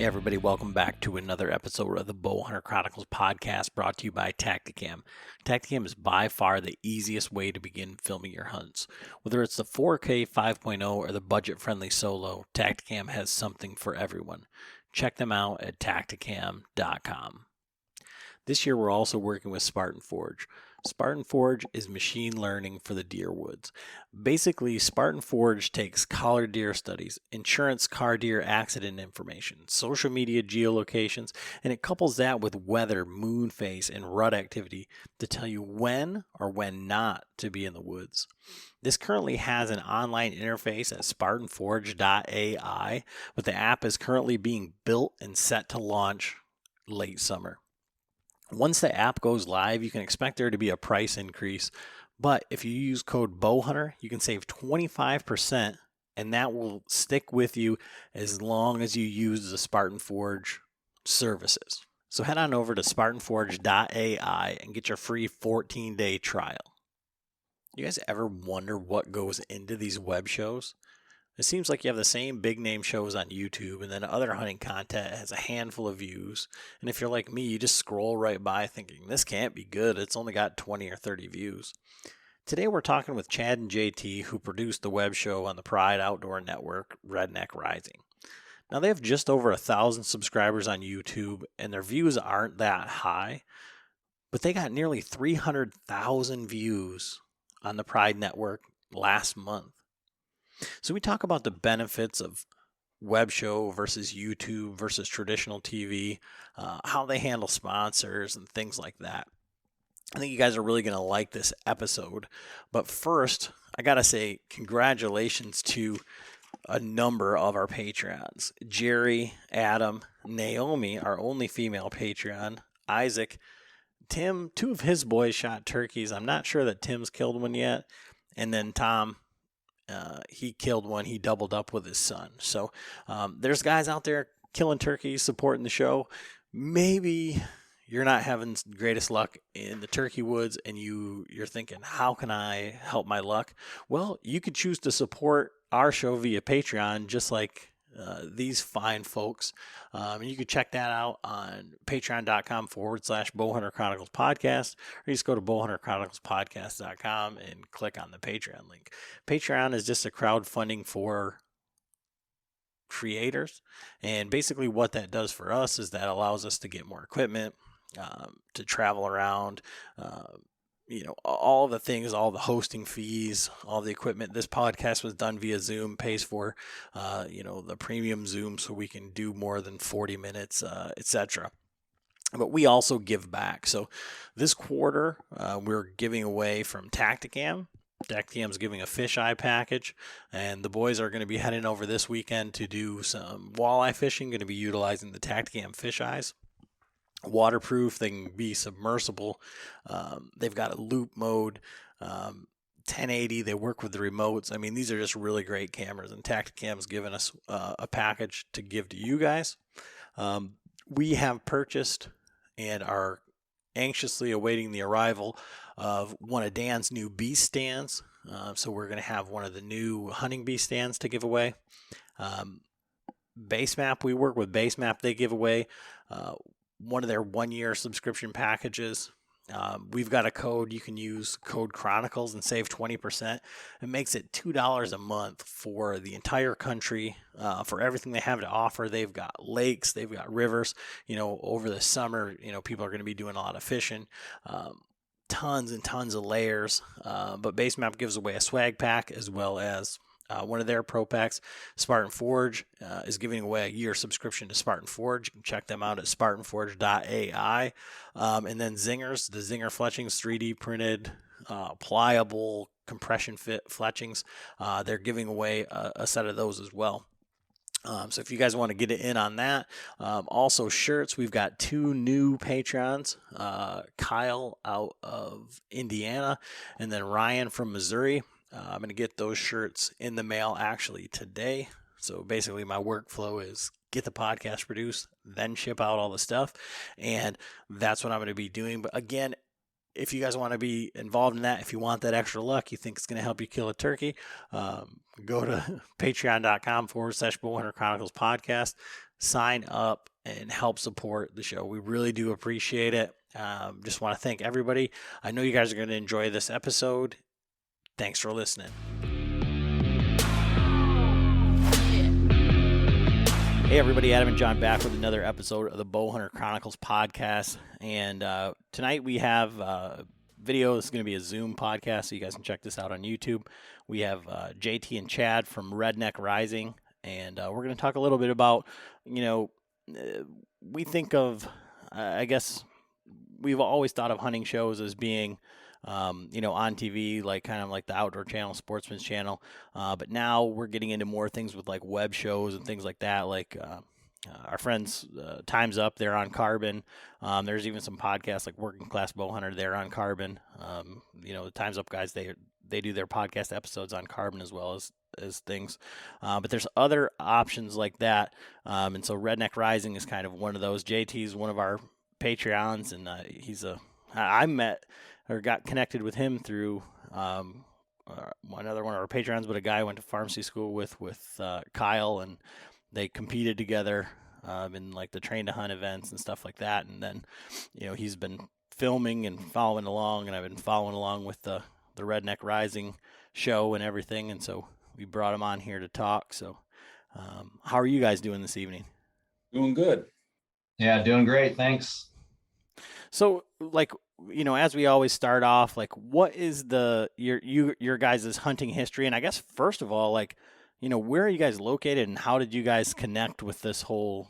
Hey everybody, welcome back to another episode of the Bowhunter Chronicles podcast brought to you by Tacticam. Tacticam is by far the easiest way to begin filming your hunts. Whether it's the 4K 5.0 or the budget-friendly solo, Tacticam has something for everyone. Check them out at tacticam.com. This year we're also working with Spartan Forge. Spartan Forge is machine learning for the deer woods. Basically, Spartan Forge takes collared deer studies, insurance car deer accident information, social media geolocations, and it couples that with weather, moon phase, and rut activity to tell you when or when not to be in the woods. This currently has an online interface at spartanforge.ai, but the app is currently being built and set to launch late summer. Once the app goes live, you can expect there to be a price increase, but if you use code BOWHUNTER, you can save 25%, and that will stick with you as long as you use the Spartan Forge services. So head on over to spartanforge.ai and get your free 14-day trial. You guys ever wonder what goes into these web shows? It seems like you have the same big name shows on YouTube, and then other hunting content has a handful of views. And if you're like me, you just scroll right by thinking, this can't be good. It's only got 20 or 30 views. Today we're talking with Chad and JT, who produced the web show on the Pride Outdoor Network, Redneck Rising. Now they have just over 1,000 subscribers on YouTube, and their views aren't that high, but they got nearly 300,000 views on the Pride Network last month. So we talk about the benefits of web show versus YouTube versus traditional TV, how they handle sponsors and things like that. I think you guys are really going to like this episode. But first, I got to say congratulations to a number of our Patreons. Jerry, Adam, Naomi, our only female Patreon, Isaac, Tim, 2 of his boys shot turkeys. I'm not sure that Tim's killed one yet. And then Tom, he killed one. He doubled up with his son. So there's guys out there killing turkeys, supporting the show. Maybe you're not having the greatest luck in the turkey woods, and you're thinking, how can I help my luck? Well, you could choose to support our show via Patreon, just like these fine folks. And you can check that out on patreon.com/Bowhunter Chronicles podcast, or you just go to bowhunterchroniclespodcast.com and click on the Patreon link. Patreon is just a crowdfunding for creators. And basically what that does for us is that allows us to get more equipment, to travel around, all the things, all the hosting fees, all the equipment. This podcast was done via Zoom, pays for, the premium Zoom so we can do more than 40 minutes, etc. But we also give back. So this quarter, we're giving away from Tacticam. Tacticam's giving a fisheye package, and the boys are going to be heading over this weekend to do some walleye fishing, going to be utilizing the Tacticam fisheyes. Waterproof, they can be submersible. They've got a loop mode, 1080. They work with the remotes. I mean, these are just really great cameras, and Tacticam's given us a package to give to you guys. We have purchased and are anxiously awaiting the arrival of one of Dan's new beast stands. So we're going to have one of the new hunting beast stands to give away. Basemap, we work with Basemap. They give away one of their 1-year subscription packages. We've got a code. You can use code Chronicles and save 20%. It makes it $2 a month for the entire country, for everything they have to offer. They've got lakes, they've got rivers. Over the summer, people are going to be doing a lot of fishing. Tons and tons of layers. But Basemap gives away a swag pack as well as one of their pro packs. Spartan Forge is giving away a year subscription to Spartan Forge. You can check them out at spartanforge.ai. And then Zingers, the Zinger fletchings, 3D printed, pliable, compression fit fletchings. They're giving away a set of those as well. So if you guys want to get in on that, also shirts, we've got 2 new patrons, Kyle out of Indiana, and then Ryan from Missouri. I'm going to get those shirts in the mail actually today. So basically my workflow is get the podcast produced, then ship out all the stuff. And that's what I'm going to be doing. But again, if you guys want to be involved in that, if you want that extra luck, you think it's going to help you kill a turkey, go to patreon.com/Bowhunter Chronicles podcast. sign up and help support the show. We really do appreciate it. Just want to thank everybody. I know you guys are going to enjoy this episode. Thanks for listening. Hey everybody, Adam and John back with another episode of the Bowhunter Chronicles podcast. And tonight we have video. This is going to be a Zoom podcast, so you guys can check this out on YouTube. We have JT and Chad from Redneck Rising, and we're going to talk a little bit about, we think of, I guess, we've always thought of hunting shows as being, on TV, like kind of like the Outdoor Channel, Sportsman's Channel. But now we're getting into more things with like web shows and things like that. Like our friends, Time's Up, they're on Carbon. There's even some podcasts like Working Class Bowhunter, they're on Carbon. The Time's Up guys, they do their podcast episodes on Carbon as well as things. But there's other options like that. And so Redneck Rising is kind of one of those. JT's one of our Patreons, and I met or got connected with him through another one of our Patreons, but a guy I went to pharmacy school with Kyle, and they competed together in like the train to hunt events and stuff like that. And then, he's been filming and following along, and I've been following along with the Redneck Rising show and everything. And so we brought him on here to talk. So how are you guys doing this evening? Doing good. Yeah, doing great. Thanks. So, as we always start off, what is your guys' hunting history? And I guess first of all, where are you guys located, and how did you guys connect with this whole,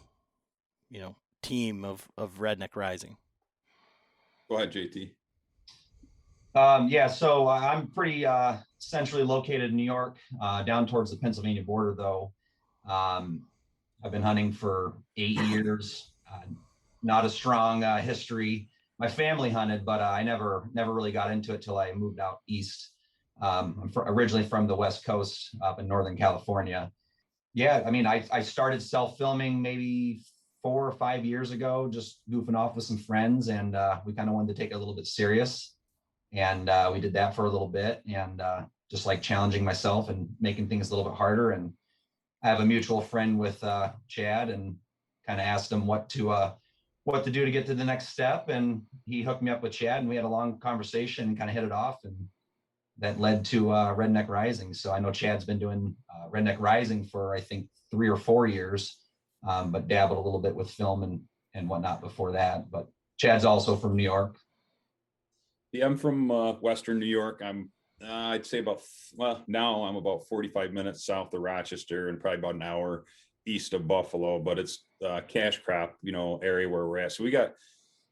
team of Redneck Rising? Go ahead, JT. So I'm pretty centrally located in New York, down towards the Pennsylvania border, though. I've been hunting for 8 years. Not a strong history. My family hunted, but I never really got into it till I moved out east. I'm originally from the West Coast up in Northern California. Yeah, I mean, I started self-filming maybe 4 or 5 years ago, just goofing off with some friends, and we kind of wanted to take it a little bit serious. And we did that for a little bit, and just like challenging myself and making things a little bit harder. And I have a mutual friend with Chad, and kind of asked him what to do to get to the next step. And he hooked me up with Chad, and we had a long conversation and kind of hit it off. And that led to Redneck Rising. So I know Chad's been doing Redneck Rising for, I think, 3 or 4 years, but dabbled a little bit with film and whatnot before that. But Chad's also from New York. Yeah, I'm from Western New York. I'd say now I'm about 45 minutes south of Rochester and probably about an hour east of Buffalo, but it's cash crop, area where we're at. So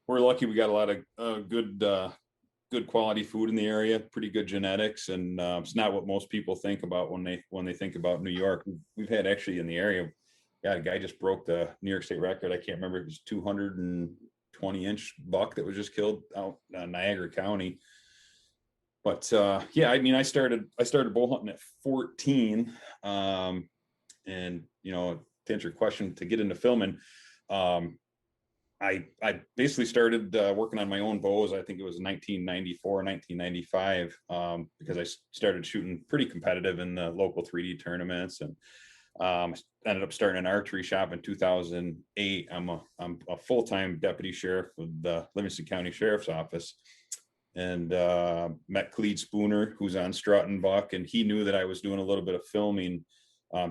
we're lucky. We got a lot of good quality food in the area, pretty good genetics. And it's not what most people think about when they think about New York. We've had actually in the area, a guy just broke the New York State record. I can't remember. It was 220-inch buck that was just killed out in Niagara County. But I started bow hunting at 14. And to answer your question, to get into filming, I basically started working on my own bows. I think it was 1994, 1995, because I started shooting pretty competitive in the local 3D tournaments, and ended up starting an archery shop in 2008. I'm a full-time deputy sheriff with the Livingston County Sheriff's Office, and met Clede Spooner, who's on Strut Buck, and he knew that I was doing a little bit of filming.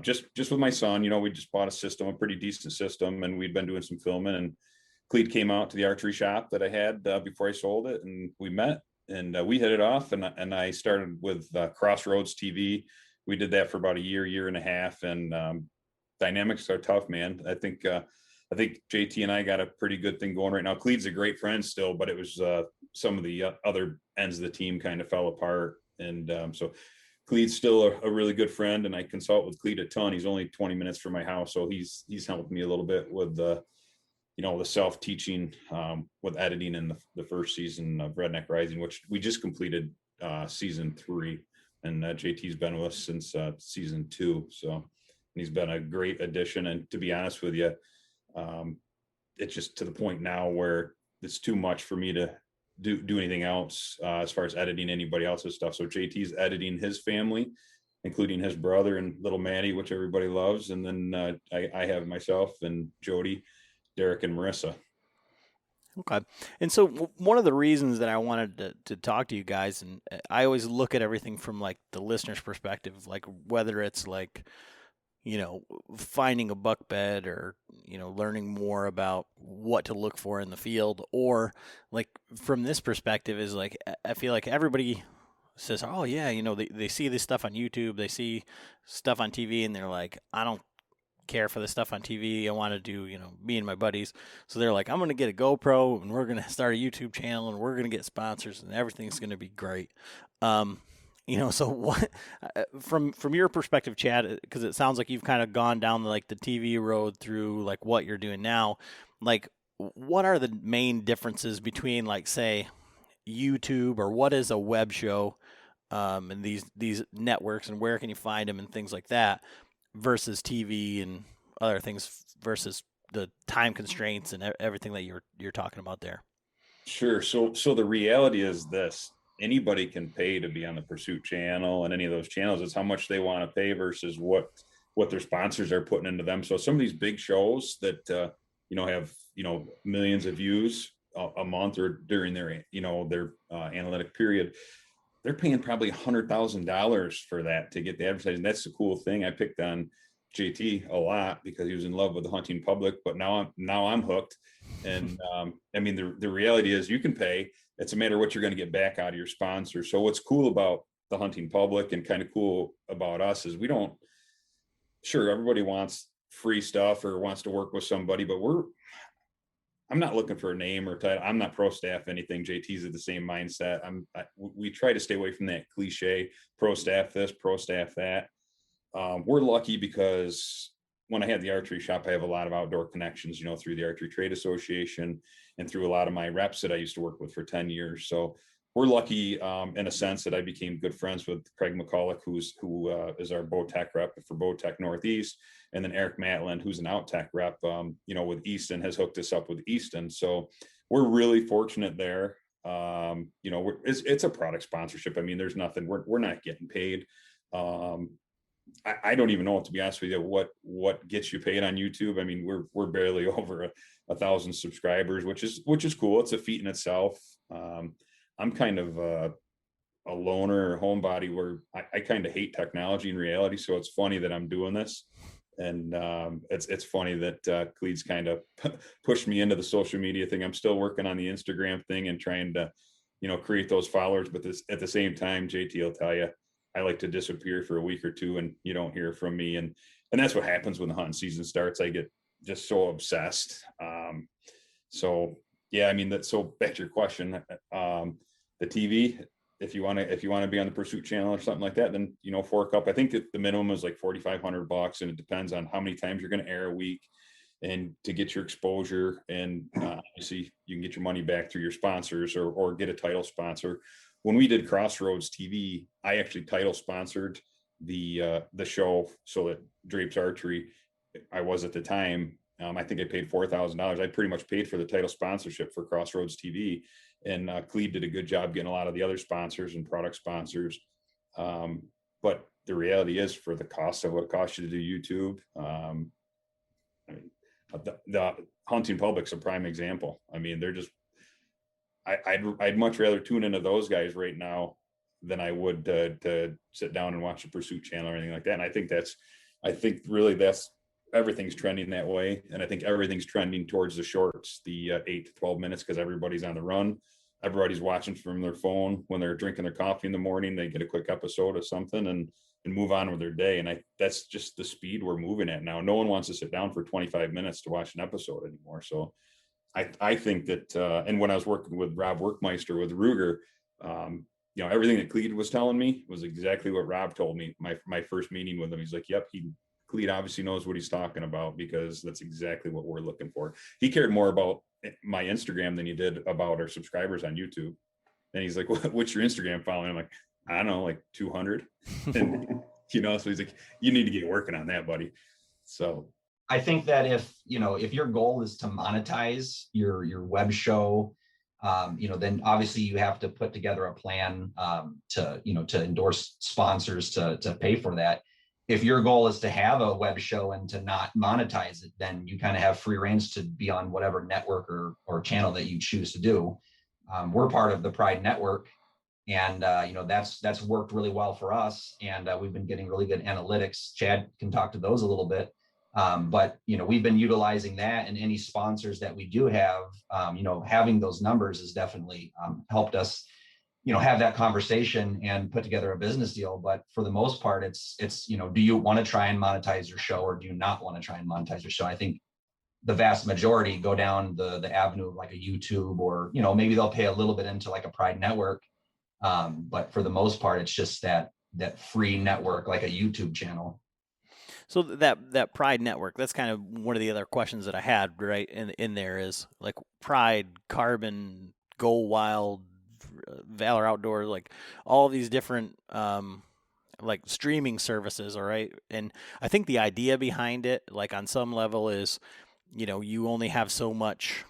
Just with my son, we just bought a system, a pretty decent system, and we'd been doing some filming. And Clede came out to the archery shop that I had before I sold it, and we met, and we hit it off. And I started with Crossroads TV. We did that for about a year and a half, and dynamics are tough, man. I think JT and I got a pretty good thing going right now. Clede's a great friend still, but it was some of the other ends of the team kind of fell apart, and so. Clede's still a really good friend, and I consult with Clede a ton. He's only 20 minutes from my house, so he's helped me a little bit with the self-teaching with editing in the first season of Redneck Rising, which we just completed season 3, and JT's been with us since season 2. So he's been a great addition, and to be honest with you, it's just to the point now where it's too much for me to do anything else as far as editing anybody else's stuff. So JT's editing his family, including his brother and little Maddie, which everybody loves. And then I have myself and Jody, Derek, and Marissa. Okay. And so one of the reasons that I wanted to talk to you guys, and I always look at everything from like the listener's perspective, like whether it's like, finding a buck bed or, learning more about what to look for in the field, or like from this perspective is like, I feel like everybody says, oh yeah, they see this stuff on YouTube, they see stuff on TV, and they're like, I don't care for the stuff on TV. I want to do, me and my buddies. So they're like, I'm going to get a GoPro and we're going to start a YouTube channel and we're going to get sponsors and everything's going to be great. So what, from your perspective, Chad, because it sounds like you've kind of gone down like the TV road through like what you're doing now, like what are the main differences between like, say, YouTube, or what is a web show, and these networks, and where can you find them and things like that, versus TV and other things, versus the time constraints and everything that you're talking about there? Sure. So the reality is this: anybody can pay to be on the Pursuit channel and any of those channels. It's how much they want to pay versus what their sponsors are putting into them. So some of these big shows that have millions of views a month or during their analytic period, they're paying probably $100,000 for that to get the advertising. That's the cool thing. I picked on JT a lot because he was in love with the hunting public, but now I'm hooked. And the reality is you can pay. It's a matter of what you're going to get back out of your sponsor. So what's cool about the hunting public and kind of cool about us is sure, everybody wants free stuff or wants to work with somebody, but I'm not looking for a name or title. I'm not pro staff anything. JT's at the same mindset. We try to stay away from that cliche pro staff this, pro staff that. We're lucky because when I had the archery shop, I have a lot of outdoor connections, through the Archery Trade Association and through a lot of my reps that I used to work with for 10 years. So we're lucky in a sense that I became good friends with Craig McCulloch, who is our bow tech rep for Bow Tech Northeast. And then Eric Matland, who's an out tech rep, with Easton, has hooked us up with Easton. So we're really fortunate there. It's a product sponsorship. I mean, there's nothing, we're not getting paid. I don't even know, to be honest with you, what gets you paid on YouTube. I mean, we're barely over 1,000 subscribers, which is cool. It's a feat in itself. I'm kind of a loner or homebody where I kind of hate technology in reality. So it's funny that I'm doing this. And it's funny that Cleeds kind of pushed me into the social media thing. I'm still working on the Instagram thing and trying to, create those followers. But at the same time, JT will tell you, I like to disappear for a week or two and you don't hear from me. And that's what happens when the hunting season starts. I get just so obsessed. So back to your question, the TV, if you want to be on the Pursuit channel or something like that, then, fork up. I think that the minimum is like $4,500, and it depends on how many times you're going to air a week and to get your exposure. And obviously you can get your money back through your sponsors or get a title sponsor. When we did Crossroads TV, I actually title sponsored the show, so that Draper's Archery, I was at the time, I think I paid $4,000. I pretty much paid for the title sponsorship for Crossroads TV, and Cleve did a good job getting a lot of the other sponsors and product sponsors. But the reality is, for the cost of what it costs you to do YouTube, the hunting public's a prime example. I mean, they're just, I'd much rather tune into those guys right now than I would to sit down and watch a Pursuit channel or anything like that. And I think really that's, everything's trending that way. And I think everything's trending towards the shorts, the 8 to 12 minutes, because everybody's on the run. Everybody's watching from their phone when they're drinking their coffee in the morning. They get a quick episode of something and move on with their day. And that's just the speed we're moving at now. No one wants to sit down for 25 minutes to watch an episode anymore. So I think that, and when I was working with Rob Workmeister with Ruger, everything that Cleed was telling me was exactly what Rob told me. My first meeting with him, he's like, yep, Cleed obviously knows what he's talking about, because that's exactly what we're looking for. He cared more about my Instagram than he did about our subscribers on YouTube. And he's like, what's your Instagram following? I'm like, I don't know, like 200. And, so he's like, you need to get working on that, buddy. So I think that if your goal is to monetize your web show, then obviously you have to put together a plan to endorse sponsors to pay for that. If your goal is to have a web show and to not monetize it, then you kind of have free range to be on whatever network or channel that you choose to do. We're part of the Pride Network, and that's worked really well for us, and we've been getting really good analytics. Chad can talk to those a little bit. But we've been utilizing that, and any sponsors that we do have, having those numbers has definitely helped us have that conversation and put together a business deal. But for the most part, it's do you want to try and monetize your show, or do you not want to try and monetize your show? I think the vast majority go down the avenue of like a YouTube, or maybe they'll pay a little bit into like a Pride Network, but for the most part, it's just that free network, like a YouTube channel. So that Pride Network, that's kind of one of the other questions that I had right in there is like Pride, Carbon, Go Wild, Valor Outdoor, like all these different like streaming services, all right? And I think the idea behind it, like on some level, is you only have so much.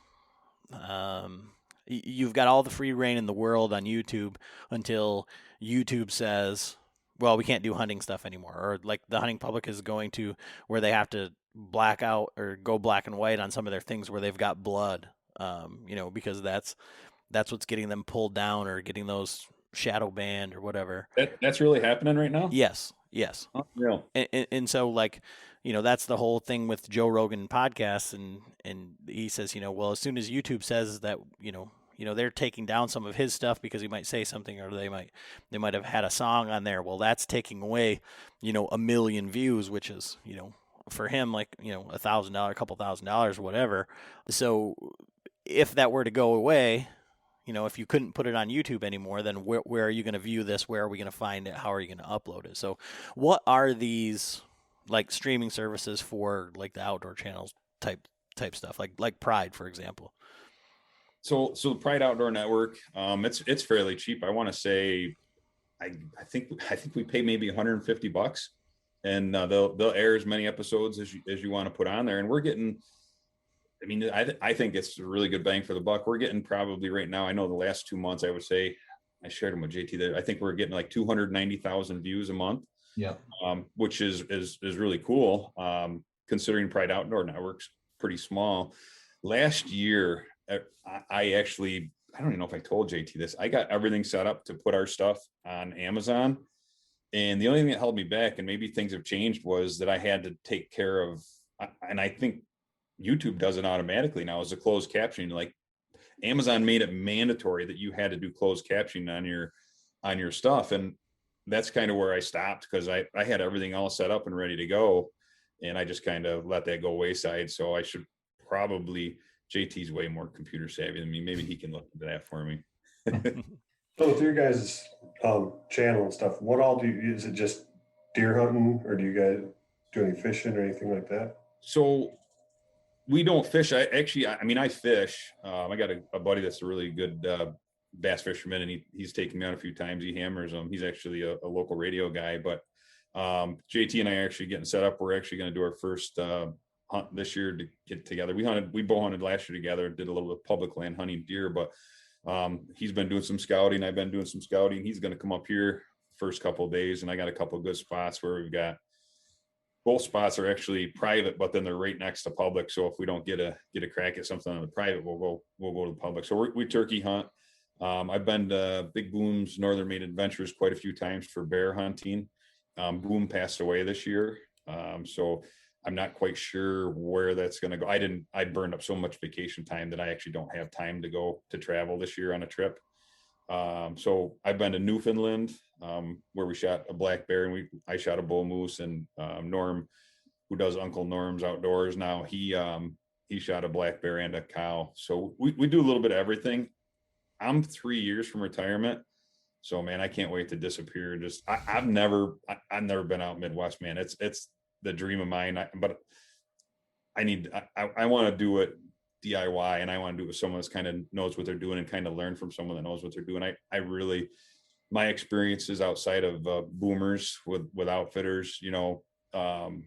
You've got all the free reign in the world on YouTube until YouTube says, well, we can't do hunting stuff anymore, or like the hunting public is going to where they have to black out or go black and white on some of their things where they've got blood, because that's what's getting them pulled down or getting those shadow banned or whatever. That's really happening right now? Yes. Oh, real. And so like, that's the whole thing with Joe Rogan podcasts, and he says, well, as soon as YouTube says that, they're taking down some of his stuff because he might say something, or they might have had a song on there. Well, that's taking away, 1 million views, which is, for him, like, $1,000, a couple $1,000, whatever. So if that were to go away, if you couldn't put it on YouTube anymore, then where are you going to view this? Where are we going to find it? How are you going to upload it? So what are these like streaming services for like the outdoor channels type stuff, like Pride, for example? So the Pride Outdoor Network, it's fairly cheap. I want to say, I think we pay maybe $150, and they'll air as many episodes as you want to put on there. And we're getting, I mean, I think it's a really good bang for the buck. We're getting probably right now, I know the last 2 months, I would say, I shared them with JT there, I think we're getting like 290,000 views a month. Yeah. Which is really cool. Considering Pride Outdoor Network's pretty small. Last year, I actually, I don't even know if I told JT this, I got everything set up to put our stuff on Amazon. And the only thing that held me back, and maybe things have changed, was that I had to take care of, and I think YouTube does it automatically now, is a closed captioning. Like Amazon made it mandatory that you had to do closed captioning on your stuff. And that's kind of where I stopped, because I had everything all set up and ready to go. And I just kind of let that go wayside. So I should probably, JT's way more computer savvy than me. Maybe he can look into that for me. So with your guys' channel and stuff, what all is it just deer hunting, or do you guys do any fishing or anything like that? So we don't fish. I fish. I got a buddy that's a really good bass fisherman, and he's taken me out a few times. He hammers them. He's actually a local radio guy, but JT and I are actually getting set up. We're actually going to do our first hunt this year to get together. We bow hunted last year together, did a little bit of public land hunting deer, but he's been doing some scouting. I've been doing some scouting. He's going to come up here first couple of days, and I got a couple of good spots where we've got, both spots are actually private, but then they're right next to public. So if we don't get a crack at something on the private, we'll go to the public. So we turkey hunt. I've been to Big Boom's Northern Maine Adventures quite a few times for bear hunting. Boom passed away this year, so I'm not quite sure where that's going to go. I burned up so much vacation time that I actually don't have time to go to travel this year on a trip. So I've been to Newfoundland, where we shot a black bear, and I shot a bull moose, and Norm, who does Uncle Norm's Outdoors now, he shot a black bear and a cow. So we do a little bit of everything. I'm 3 years from retirement, so man, I can't wait to disappear. Just I've never been out Midwest, man. It's the dream of mine. But I want to do it DIY, and I want to do it with someone that kind of knows what they're doing and kind of learn from someone that knows what they're doing. I really, my experiences outside of boomers with outfitters, Con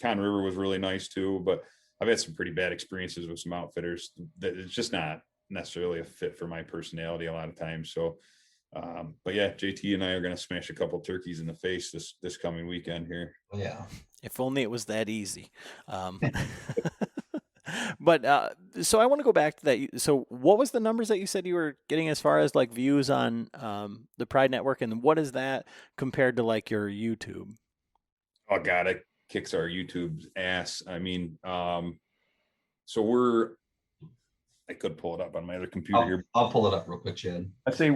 River was really nice too, but I've had some pretty bad experiences with some outfitters that it's just not necessarily a fit for my personality a lot of times. So, but yeah, JT and I are going to smash a couple turkeys in the face this coming weekend here. Yeah. If only it was that easy. But so I want to go back to that. So what was the numbers that you said you were getting as far as like views on the Pride Network, and what is that compared to like your YouTube? Oh God, it kicks our YouTube's ass. I mean, so I could pull it up on my other computer here. I'll pull it up real quick, Chad. I think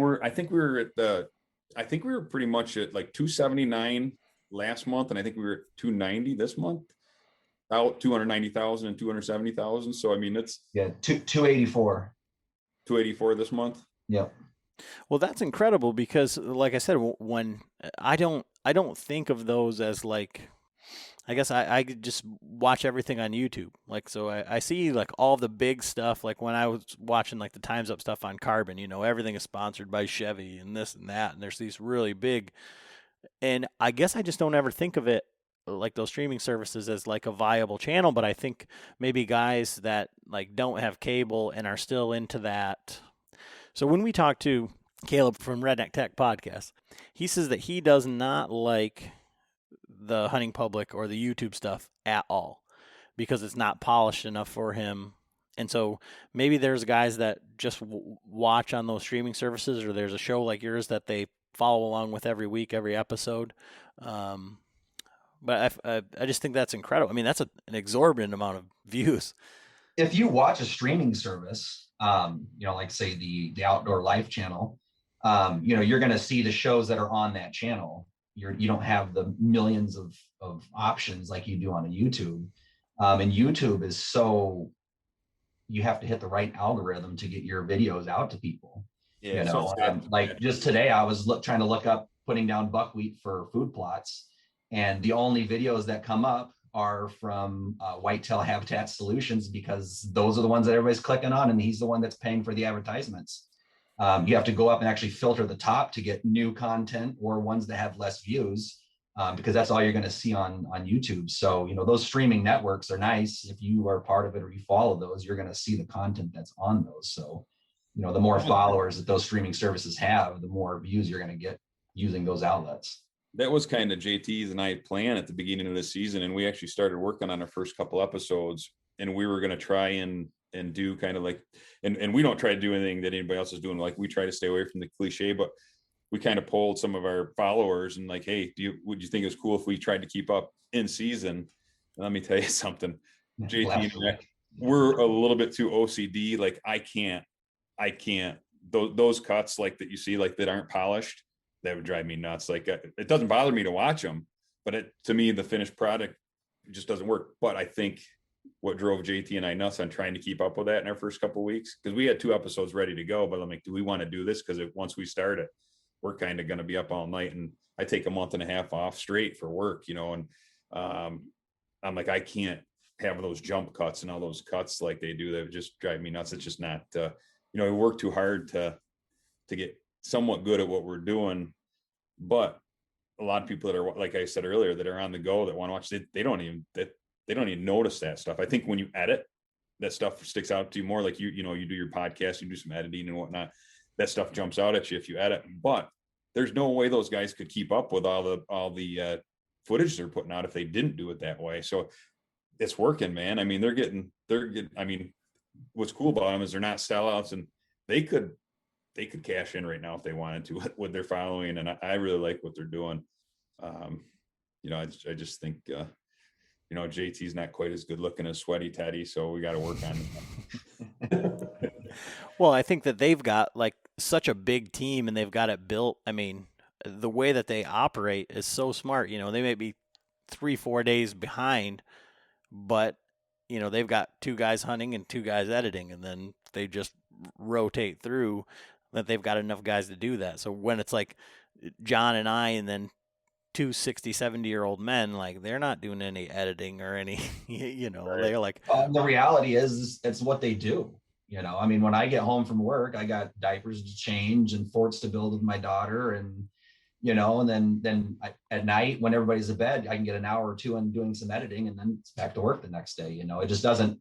we were pretty much at like 279 last month, and I think we were at 290 this month. Out 290,000 and 270,000. So I mean, it's 284. 284 this month. Yep. Well, that's incredible because, like I said, when I don't think of those as like, I guess I just watch everything on YouTube. Like, so I see like all the big stuff. Like when I was watching like the Time's Up stuff on carbon, everything is sponsored by Chevy and this and that. And there's these really big, and I guess I just don't ever think of it like those streaming services as like a viable channel. But I think maybe guys that like don't have cable and are still into that. So when we talk to Caleb from Redneck Tech Podcast, he says that he does not like the hunting public or the YouTube stuff at all because it's not polished enough for him. And so maybe there's guys that just watch on those streaming services, or there's a show like yours that they follow along with every week, every episode. But I just think that's incredible. I mean, that's an exorbitant amount of views. If you watch a streaming service, like say the Outdoor Life channel, you're going to see the shows that are on that channel. You don't have the millions of options like you do on a YouTube. And YouTube is so, you have to hit the right algorithm to get your videos out to people. Yeah. Like just today, I was trying to look up putting down buckwheat for food plots. And the only videos that come up are from Whitetail Habitat Solutions, because those are the ones that everybody's clicking on, and he's the one that's paying for the advertisements. You have to go up and actually filter the top to get new content or ones that have less views, because that's all you're going to see on YouTube. So, those streaming networks are nice. If you are part of it or you follow those, you're going to see the content that's on those. So, the more followers that those streaming services have, the more views you're going to get using those outlets. That was kind of JT's and I plan at the beginning of the season. And we actually started working on our first couple episodes, and we were going to try and do kind of like, and we don't try to do anything that anybody else is doing. Like, we try to stay away from the cliche, but we kind of polled some of our followers and like, hey, would you think it was cool if we tried to keep up in season? And let me tell you something, JT and I, we're a little bit too OCD. Like I can't, those cuts like that you see, like that aren't polished, that would drive me nuts. Like it doesn't bother me to watch them, but to me, the finished product just doesn't work. But I think what drove JT and I nuts on trying to keep up with that in our first couple of weeks, because we had 2 episodes ready to go, but I'm like, do we want to do this? Because once we start it, we're kind of going to be up all night, and I take a month and a half off straight for work, and I'm like, I can't have those jump cuts and all those cuts like they do. That just drive me nuts. It's just not, we work too hard to get somewhat good at what we're doing. But a lot of people that are, like I said earlier, that are on the go, that want to watch, they don't even notice that stuff. I think when you edit, that stuff sticks out to you more. Like you do your podcast, you do some editing and whatnot, that stuff jumps out at you if you edit. But there's no way those guys could keep up with all the footage they're putting out if they didn't do it that way. So it's working, man. I mean, they're getting, I mean, what's cool about them is they're not sellouts, and they could cash in right now if they wanted to with their following. And I really like what they're doing. I just think, JT's not quite as good looking as Sweaty Teddy, so we got to work on it. Well, I think that they've got like such a big team, and they've got it built. I mean, the way that they operate is so smart. They may be 3-4 days behind, but they've got 2 guys hunting and 2 guys editing, and then they just rotate through. That they've got enough guys to do that. So when it's like John and I, and then 2 60-70-year-old men, like they're not doing any editing or any, Right. They're like, the reality is it's what they do. I mean, when I get home from work, I got diapers to change and forts to build with my daughter. And, and then at night when everybody's in bed, I can get an hour or 2 on doing some editing, and then it's back to work the next day. It just doesn't,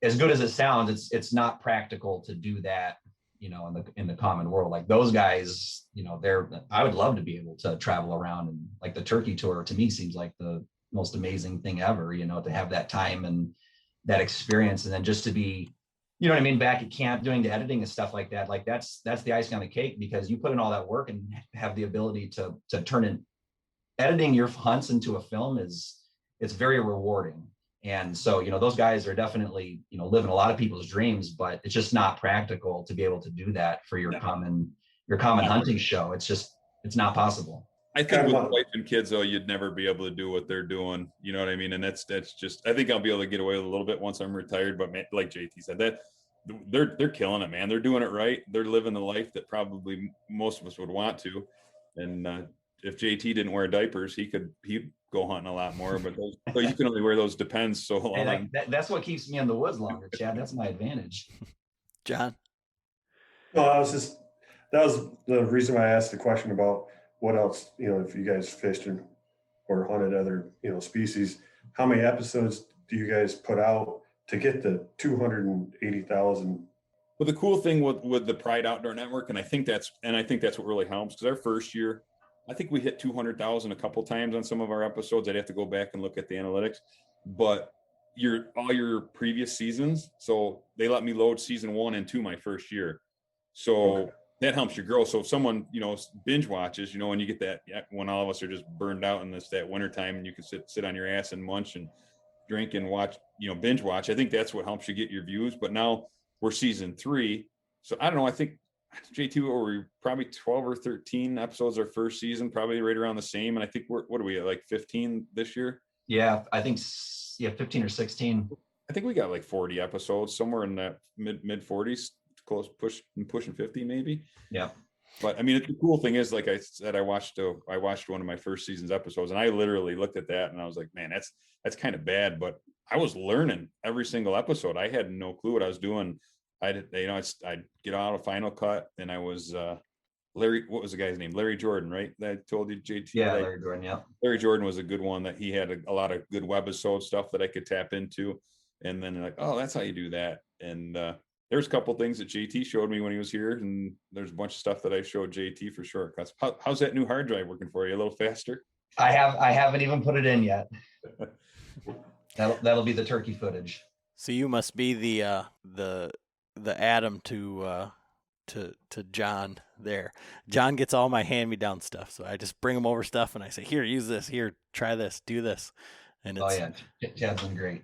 as good as it sounds, it's not practical to do that, in the common world. Like those guys, I would love to be able to travel around, and like the turkey tour to me seems like the most amazing thing ever, to have that time and that experience. And then just to be, back at camp doing the editing and stuff like that, like that's the icing on the cake, because you put in all that work and have the ability to turn in editing your hunts into a film it's very rewarding. And so, those guys are definitely, living a lot of people's dreams, but it's just not practical to be able to do that for your common hunting show. It's not possible. I think with wife and kids, though, you'd never be able to do what they're doing. You know what I mean? And that's just, I think I'll be able to get away with a little bit once I'm retired. But man, like JT said, that they're killing it, man. They're doing it right. They're living the life that probably most of us would want to. And if JT didn't wear diapers, he'd go hunting a lot more. But you can only wear those Depends so long. Hey, that's what keeps me in the woods longer, Chad. That's my advantage. John? No, that was the reason why I asked the question about what else, if you guys fished or hunted other, species. How many episodes do you guys put out to get the 280,000? Well, the cool thing with the Pride Outdoor Network, and I think that's what really helps, because our first year, I think we hit 200,000 a couple times on some of our episodes. I'd have to go back and look at the analytics, but all your previous seasons. So they let me load season 1 and 2 my first year. So okay. That helps you grow. So if someone, binge watches, and you get that when all of us are just burned out in that winter time, and you can sit on your ass and munch and drink and watch, binge watch. I think that's what helps you get your views. But now we're season 3. So I don't know. I think JT, we're probably 12 or 13 episodes our first season, probably right around the same. And I think what are we at, like 15 this year? Yeah, I think 15 or 16. I think we got like 40 episodes, somewhere in that mid 40s, pushing 50 maybe. Yeah. But I mean, the cool thing is, like I said, I watched one of my first season's episodes, and I literally looked at that and I was like, man, that's kind of bad. But I was learning every single episode. I had no clue what I was doing. I'd get out a Final Cut, and I was Larry. What was the guy's name? Larry Jordan, right? That I told you, JT. Yeah, Larry Jordan. Yeah. Larry Jordan was a good one. That he had a lot of good webisode stuff that I could tap into, and then like, oh, that's how you do that. And there's a couple things that JT showed me when he was here, and there's a bunch of stuff that I showed JT for shortcuts. How's that new hard drive working for you? A little faster? I haven't even put it in yet. That'll be the turkey footage. So you must be the Adam to John there. John gets all my hand-me-down stuff, so I just bring him over stuff and I say, here, use this, here, try this, do this. And it's, Chad's been great.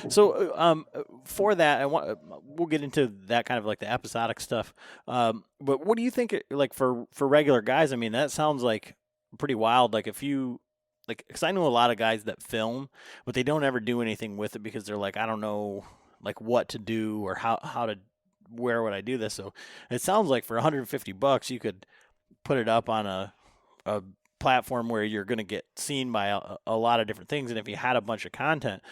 So for that, we'll get into that kind of like the episodic stuff. But what do you think, like for regular guys? I mean, that sounds like pretty wild. Like if you, like, because I know a lot of guys that film, but they don't ever do anything with it because they're like, I don't know, like what to do or how to, where would I do this? So it sounds like for $150, you could put it up on a platform where you're going to get seen by a lot of different things. And if you had a bunch of content,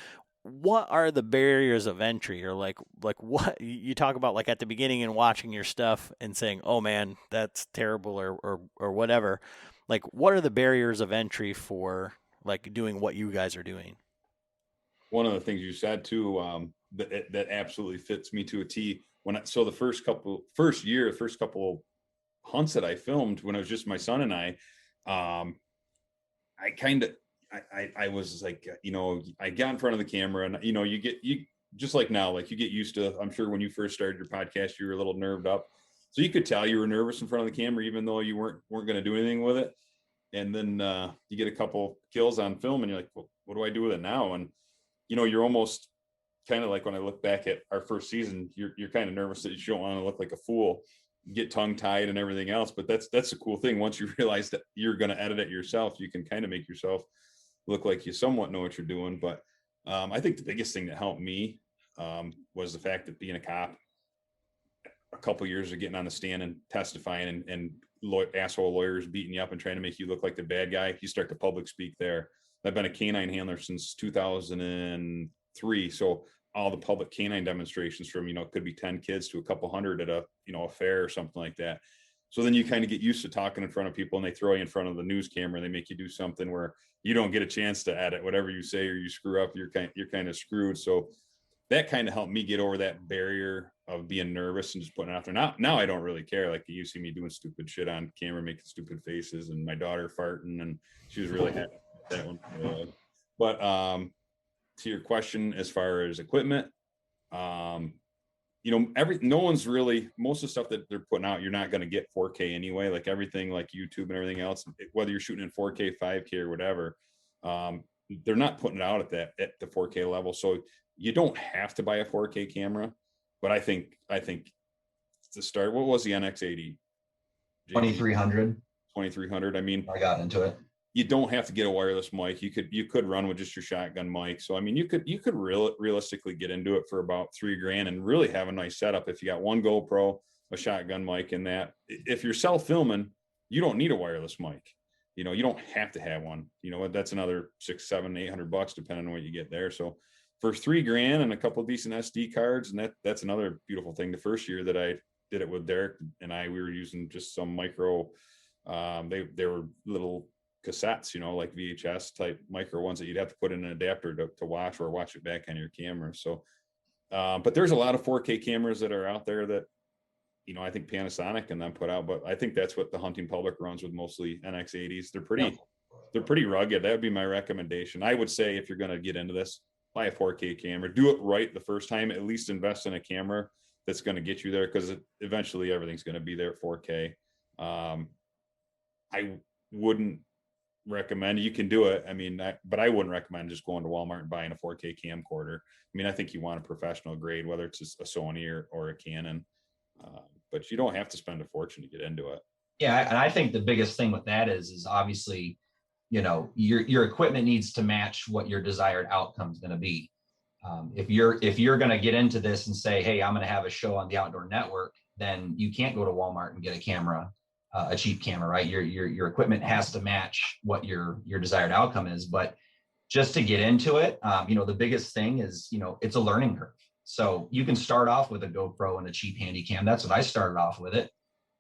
what are the barriers of entry, or like what you talk about, like at the beginning and watching your stuff and saying, oh man, that's terrible or whatever. Like, what are the barriers of entry for like doing what you guys are doing? One of the things you said too, that absolutely fits me to a T. The first couple hunts that I filmed when it was just my son and I was like, I got in front of the camera, and you just like now, like you get used to, I'm sure when you first started your podcast, you were a little nerved up. So you could tell you were nervous in front of the camera, even though you weren't going to do anything with it. And then you get a couple kills on film and you're like, well, what do I do with it now? And, you're almost kind of like, when I look back at our first season, you're kind of nervous that you don't want to look like a fool, get tongue tied and everything else. But that's a cool thing. Once you realize that you're going to edit it yourself, you can kind of make yourself look like you somewhat know what you're doing. But I think the biggest thing that helped me was the fact that being a cop, a couple of years of getting on the stand and testifying and asshole lawyers beating you up and trying to make you look like the bad guy, you start to public speak there. I've been a canine handler since 2003. So all the public canine demonstrations from, it could be 10 kids to a couple hundred at a fair or something like that. So then you kind of get used to talking in front of people, and they throw you in front of the news camera and they make you do something where you don't get a chance to edit. Whatever you say or you screw up, you're kind of screwed. So that kind of helped me get over that barrier of being nervous and just putting it out there. Now I don't really care. Like you see me doing stupid shit on camera, making stupid faces, and my daughter farting, and she was really happy with that one. But to your question, as far as equipment, no one's really, most of the stuff that they're putting out, you're not going to get 4K anyway. Like everything, like YouTube and everything else, whether you're shooting in 4K, 5K, or whatever, they're not putting it out at the 4K level. So you don't have to buy a 4K camera, but I think to start, what was the NX80? 2300. 2300. I mean, I got into it. You don't have to get a wireless mic. You could run with just your shotgun mic. So I mean, you could realistically get into it for about $3,000 and really have a nice setup. If you got one GoPro, a shotgun mic, and that, if you're self filming, you don't need a wireless mic. You don't have to have one. That's another $600, $700, $800 depending on what you get there. So for $3,000 and a couple of decent SD cards, and that's another beautiful thing. The first year that I did it with Derek and we were using just some micro. They were little cassettes, like VHS type micro ones that you'd have to put in an adapter to watch it back on your camera. So, but there's a lot of 4K cameras that are out there that, I think Panasonic and them put out, but I think that's what the hunting public runs with, mostly NX80s. They're pretty rugged. That would be my recommendation. I would say if you're going to get into this, buy a 4K camera, do it right the first time, at least invest in a camera that's going to get you there, because eventually everything's going to be there at 4K. I wouldn't recommend, you can do it, but I wouldn't recommend just going to Walmart and buying a 4K camcorder. I think you want a professional grade, whether it's a Sony or a Canon, but you don't have to spend a fortune to get into it. Yeah, and I think the biggest thing with that is obviously, your equipment needs to match what your desired outcome is going to be. If you're going to get into this and say, hey, I'm going to have a show on the Outdoor Network, then you can't go to Walmart and get a camera, a cheap camera, right? Your equipment has to match what your desired outcome is. But just to get into it, the biggest thing is, it's a learning curve. So you can start off with a GoPro and a cheap handy cam. That's what I started off with it.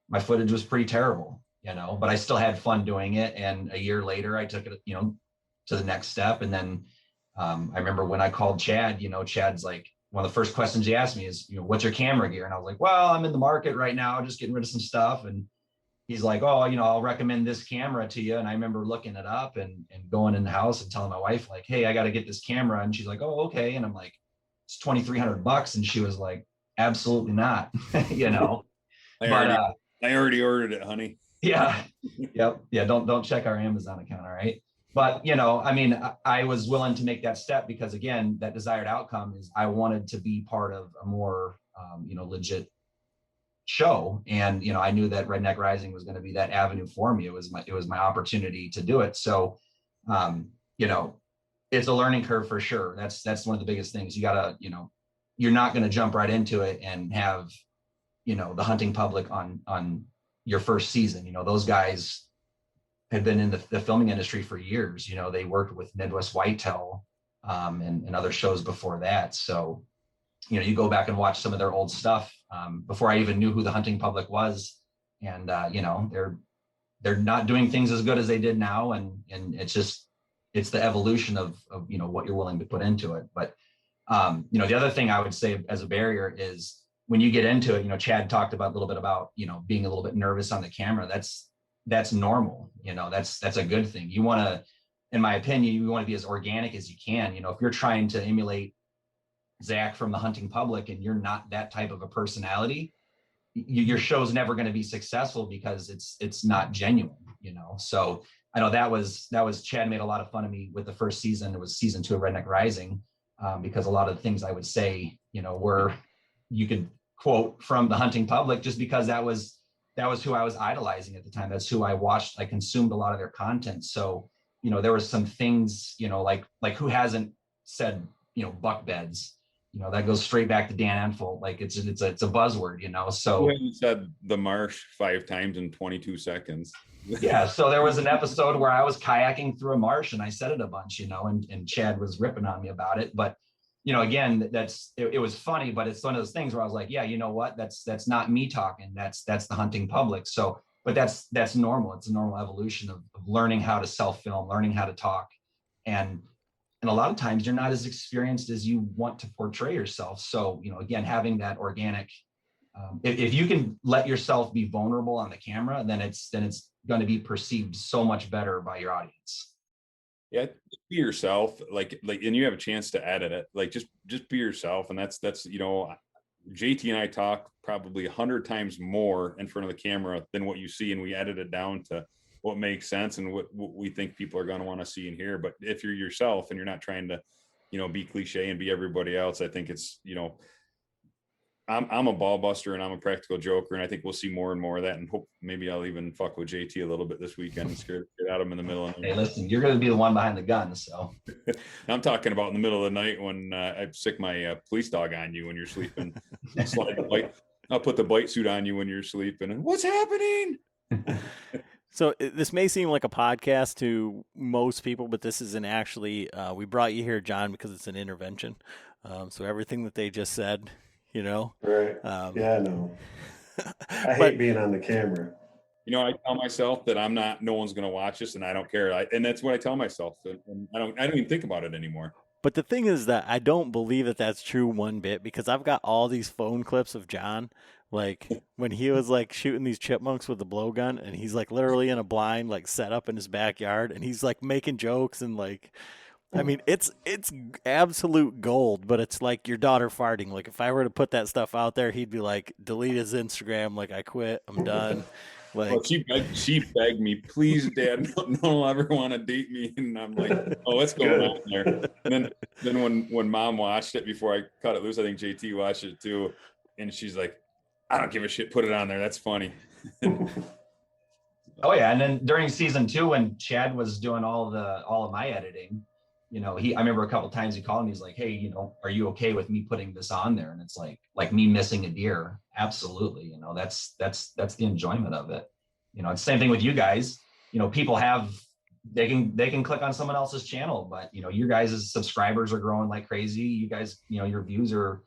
My footage was pretty terrible, but I still had fun doing it. And a year later, I took it, to the next step. And then I remember when I called Chad, Chad's like, one of the first questions he asked me is, what's your camera gear? And I was like, well, I'm in the market right now, just getting rid of some stuff. And he's like, oh, I'll recommend this camera to you. And I remember looking it up and going in the house and telling my wife, like, hey, I got to get this camera. And she's like, oh, okay. And I'm like, it's $2,300. And she was like, absolutely not, I already ordered it, honey. Yeah. Yep. Yeah. Don't check our Amazon account. All right. But, I was willing to make that step because, again, that desired outcome is I wanted to be part of a more, legit show. And, I knew that Redneck Rising was going to be that avenue for me. It was my opportunity to do it. So, it's a learning curve for sure. That's one of the biggest things. You gotta, you're not going to jump right into it and have, the hunting public on your first season. Those guys had been in the filming industry for years. They worked with Midwest Whitetail and other shows before that. So, you go back and watch some of their old stuff before I even knew who the hunting public was. And, they're not doing things as good as they did now. And it's the evolution of what you're willing to put into it. But, the other thing I would say as a barrier is when you get into it, Chad talked about a little bit about, being a little bit nervous on the camera. That's normal. That's a good thing. You want to, in my opinion, you want to be as organic as you can. If you're trying to emulate Zach from the hunting public and you're not that type of a personality, your show's never going to be successful because it's not genuine, So I know that was Chad made a lot of fun of me with the first season. It was season 2 of Redneck Rising, because a lot of the things I would say, were, you could quote from the hunting public just because that was who I was idolizing at the time. That's who I watched. I consumed a lot of their content. So, there were some things, like who hasn't said, buck beds, that goes straight back to Dan Enfold. Like it's a buzzword, so. Who hasn't said the marsh 5 times in 22 seconds? Yeah. So there was an episode where I was kayaking through a marsh and I said it a bunch, and Chad was ripping on me about it. But, again, it was funny, but it's one of those things where I was like, yeah, you know what? That's not me talking. That's the hunting public. So, but that's normal. It's a normal evolution of learning how to self-film, learning how to talk. And a lot of times you're not as experienced as you want to portray yourself. So, again, having that organic, if you can let yourself be vulnerable on the camera, then it's going to be perceived so much better by your audience. Yeah, just be yourself, and you have a chance to edit it. Like, just be yourself. And that's, JT and I talk probably 100 times more in front of the camera than what you see. And we edit it down to what makes sense and what we think people are going to want to see and hear. But if you're yourself and you're not trying to, be cliche and be everybody else, I think it's, I'm a ball buster and I'm a practical joker. And I think we'll see more and more of that. And hope maybe I'll even fuck with JT a little bit this weekend and scare the shit out of him in the middle of the night. Hey, listen, you're going to be the one behind the gun. So I'm talking about in the middle of the night when I sick my police dog on you when you're sleeping. I'll put the bite suit on you when you're sleeping. What's happening? So this may seem like a podcast to most people, but this isn't actually. We brought you here, John, because it's an intervention. So everything that they just said, Right. Yeah, I know. I hate being on the camera. I tell myself that no one's going to watch this and I don't care. And that's what I tell myself. And I don't even think about it anymore. But the thing is that I don't believe that that's true one bit, because I've got all these phone clips of John, like when he was like shooting these chipmunks with the blowgun, and he's like literally in a blind, like set up in his backyard, and he's like making jokes and like, I mean, it's absolute gold, but it's like your daughter farting. Like if I were to put that stuff out there, he'd be like, delete his Instagram. Like, I quit. I'm done. Like, well, she begged me, please, Dad, no one will ever want to date me. And I'm like, oh, what's going on there? And then when Mom watched it before I cut it loose, I think JT watched it too. And she's like, I don't give a shit. Put it on there. That's funny. Oh yeah. And then during season 2, when Chad was doing all of my editing, I remember a couple of times he called me, he's like, hey, are you okay with me putting this on there? And it's like me missing a deer. Absolutely. That's the enjoyment of it. It's the same thing with you guys. People they can click on someone else's channel, but your guys' subscribers are growing like crazy. You guys, your views are,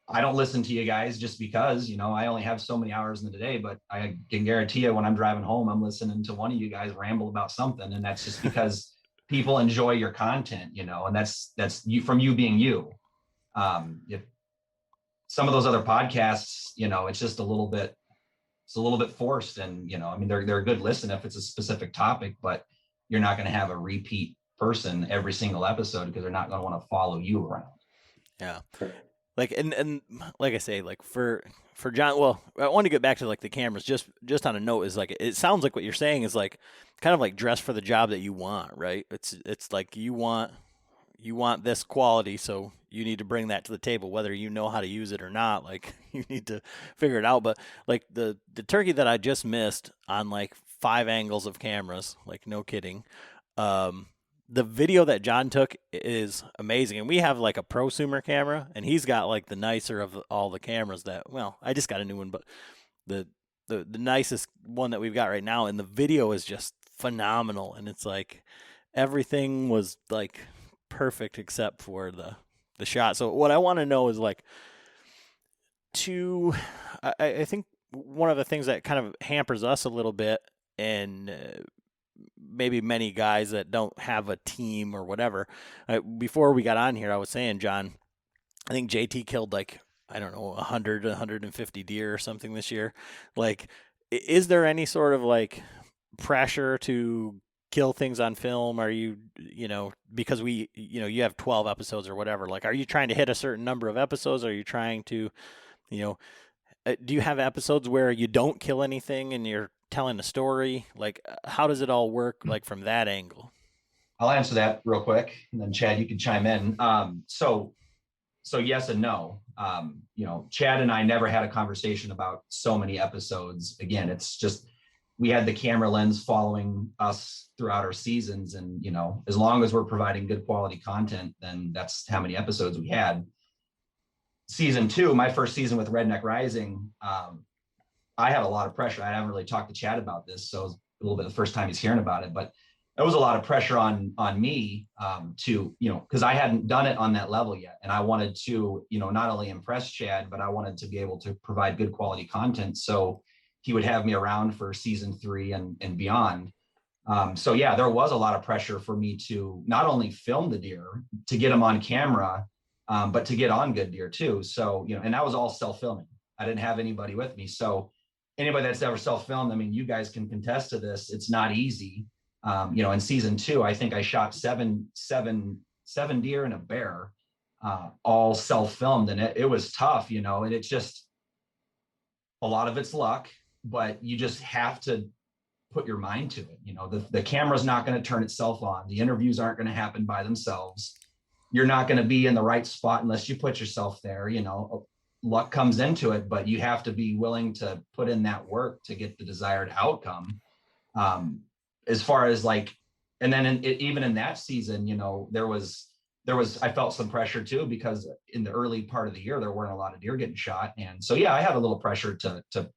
I don't listen to you guys just because, I only have so many hours in the day, but I can guarantee you when I'm driving home, I'm listening to one of you guys ramble about something. And that's just because people enjoy your content, and that's you, from you being you. If some of those other podcasts, it's just a little bit forced, and I mean, they're a good listen if it's a specific topic, but you're not going to have a repeat person every single episode because they're not going to want to follow you around. Yeah. Like, and like I say, like for John, well, I want to get back to like the cameras, just on a note, is like, it sounds like what you're saying is like kind of like dress for the job that you want, right? It's like you want this quality, so you need to bring that to the table, whether you know how to use it or not. Like, you need to figure it out. But like the turkey that I just missed on like 5 angles of cameras, like no kidding. The video that John took is amazing. And we have like a prosumer camera, and he's got like the nicer of all the cameras that, well, I just got a new one, but the nicest one that we've got right now. And the video is just phenomenal. And it's like everything was like perfect except for the shot. So what I want to know is like, I think one of the things that kind of hampers us a little bit, and maybe many guys that don't have a team or whatever. Before we got on here, I was saying, John, I think JT killed like, I don't know, 150 deer or something this year. Like, is there any sort of like pressure to kill things on film? Are you, because you have 12 episodes or whatever, like, are you trying to hit a certain number of episodes? Are you trying to, do you have episodes where you don't kill anything and you're telling a story? Like, how does it all work, like from that angle? I'll answer that real quick, and then Chad, you can chime in. So yes and no. Chad and I never had a conversation about so many episodes. Again, it's just, we had the camera lens following us throughout our seasons, and as long as we're providing good quality content, then that's how many episodes we had. Season 2, my first season with Redneck Rising, I had a lot of pressure. I haven't really talked to Chad about this, so it was a little bit the first time he's hearing about it, but there was a lot of pressure on me to, because I hadn't done it on that level yet. And I wanted to, not only impress Chad, but I wanted to be able to provide good quality content. So he would have me around for season 3 and beyond. So yeah, there was a lot of pressure for me to not only film the deer, to get them on camera, but to get on good deer too. So, and that was all self-filming. I didn't have anybody with me. So anybody that's ever self-filmed, I mean, you guys can contest to this. It's not easy. In season 2, I think I shot seven deer and a bear, all self-filmed, and it was tough, and it's just, a lot of it's luck, but you just have to put your mind to it. The camera's not going to turn itself on. The interviews aren't going to happen by themselves. You're not going to be in the right spot unless you put yourself there. Luck comes into it, but you have to be willing to put in that work to get the desired outcome. As far as and then even in that season, there was, I felt some pressure too, because in the early part of the year, there weren't a lot of deer getting shot. And so, yeah, I had a little pressure to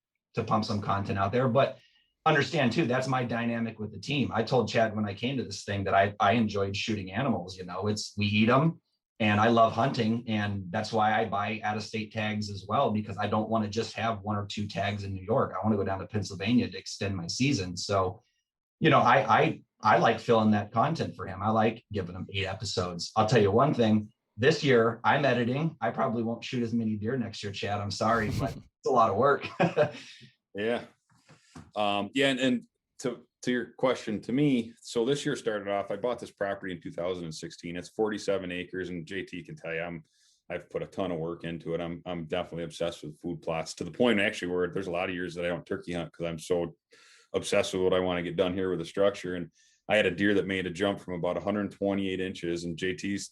pump some content out there, but understand too, that's my dynamic with the team. I told Chad when I came to this thing that I enjoyed shooting animals. We eat them, and I love hunting. And that's why I buy out-of-state tags as well, because I don't want to just have 1 or 2 tags in New York. I want to go down to Pennsylvania to extend my season. So, I like filling that content for him. I like giving him 8 episodes. I'll tell you one thing, this year I'm editing. I probably won't shoot as many deer next year, Chad. I'm sorry, but it's a lot of work. Yeah. And to your question to me, so this year started off, I bought this property in 2016. It's 47 acres, and JT can tell you, I've put a ton of work into it. I'm definitely obsessed with food plots, to the point actually where there's a lot of years that I don't turkey hunt because I'm so obsessed with what I want to get done here with the structure. And I had a deer that made a jump from about 128 inches, and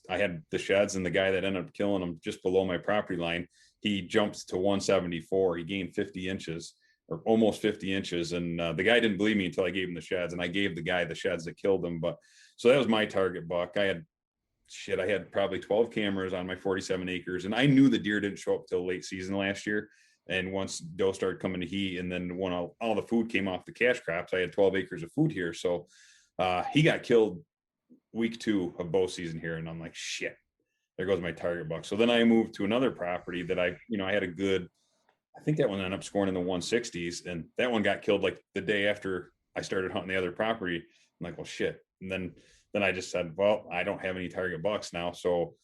I had the sheds, and the guy that ended up killing him just below my property line, he jumped to 174. He gained 50 inches. Or almost 50 inches. And the guy didn't believe me until I gave him the sheds, and I gave the guy the sheds that killed him. But so that was my target buck. I had probably 12 cameras on my 47 acres, and I knew the deer didn't show up till late season last year. And once doe started coming to heat, and then when all the food came off the cash crops, I had 12 acres of food here. So he got killed week 2 of bow season here. And I'm like, shit, there goes my target buck. So then I moved to another property that I had a good, I think that one ended up scoring in the 160s, and that one got killed like the day after I started hunting the other property. I'm like, well, shit. And then I just said, well, I don't have any target bucks now. So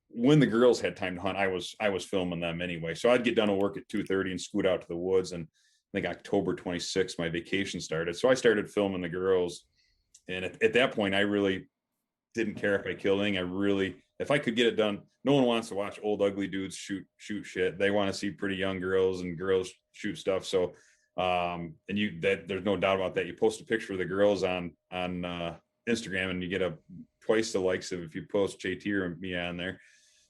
when the girls had time to hunt, I was filming them anyway. So I'd get done with work at 2:30 and scoot out to the woods. And I think October 26th, my vacation started. So I started filming the girls. And at that point, I really didn't care if I killed anything. If I could get it done, no one wants to watch old ugly dudes shoot shit. They want to see pretty young girls and girls shoot stuff. So, there's no doubt about that. You post a picture of the girls on Instagram, and you get twice the likes of if you post JT or me on there.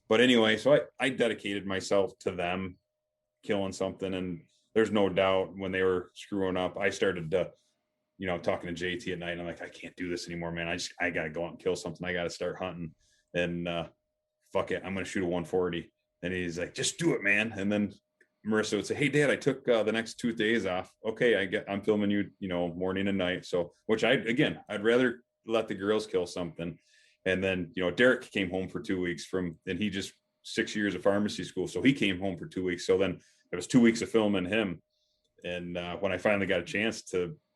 But anyway, so I dedicated myself to them killing something, and there's no doubt when they were screwing up, I started to, talking to JT at night. And I'm like, I can't do this anymore, man. I got to go out and kill something. I got to start hunting. And fuck it, I'm going to shoot a 140. And he's like, just do it, man. And then Marissa would say, hey, Dad, I took the next 2 days off. Okay, I'm filming you, morning and night. So, which I'd rather let the girls kill something. And then, Derek came home for 2 weeks and he just 6 years of pharmacy school. So he came home for 2 weeks. So then it was 2 weeks of filming him. And when I finally got a chance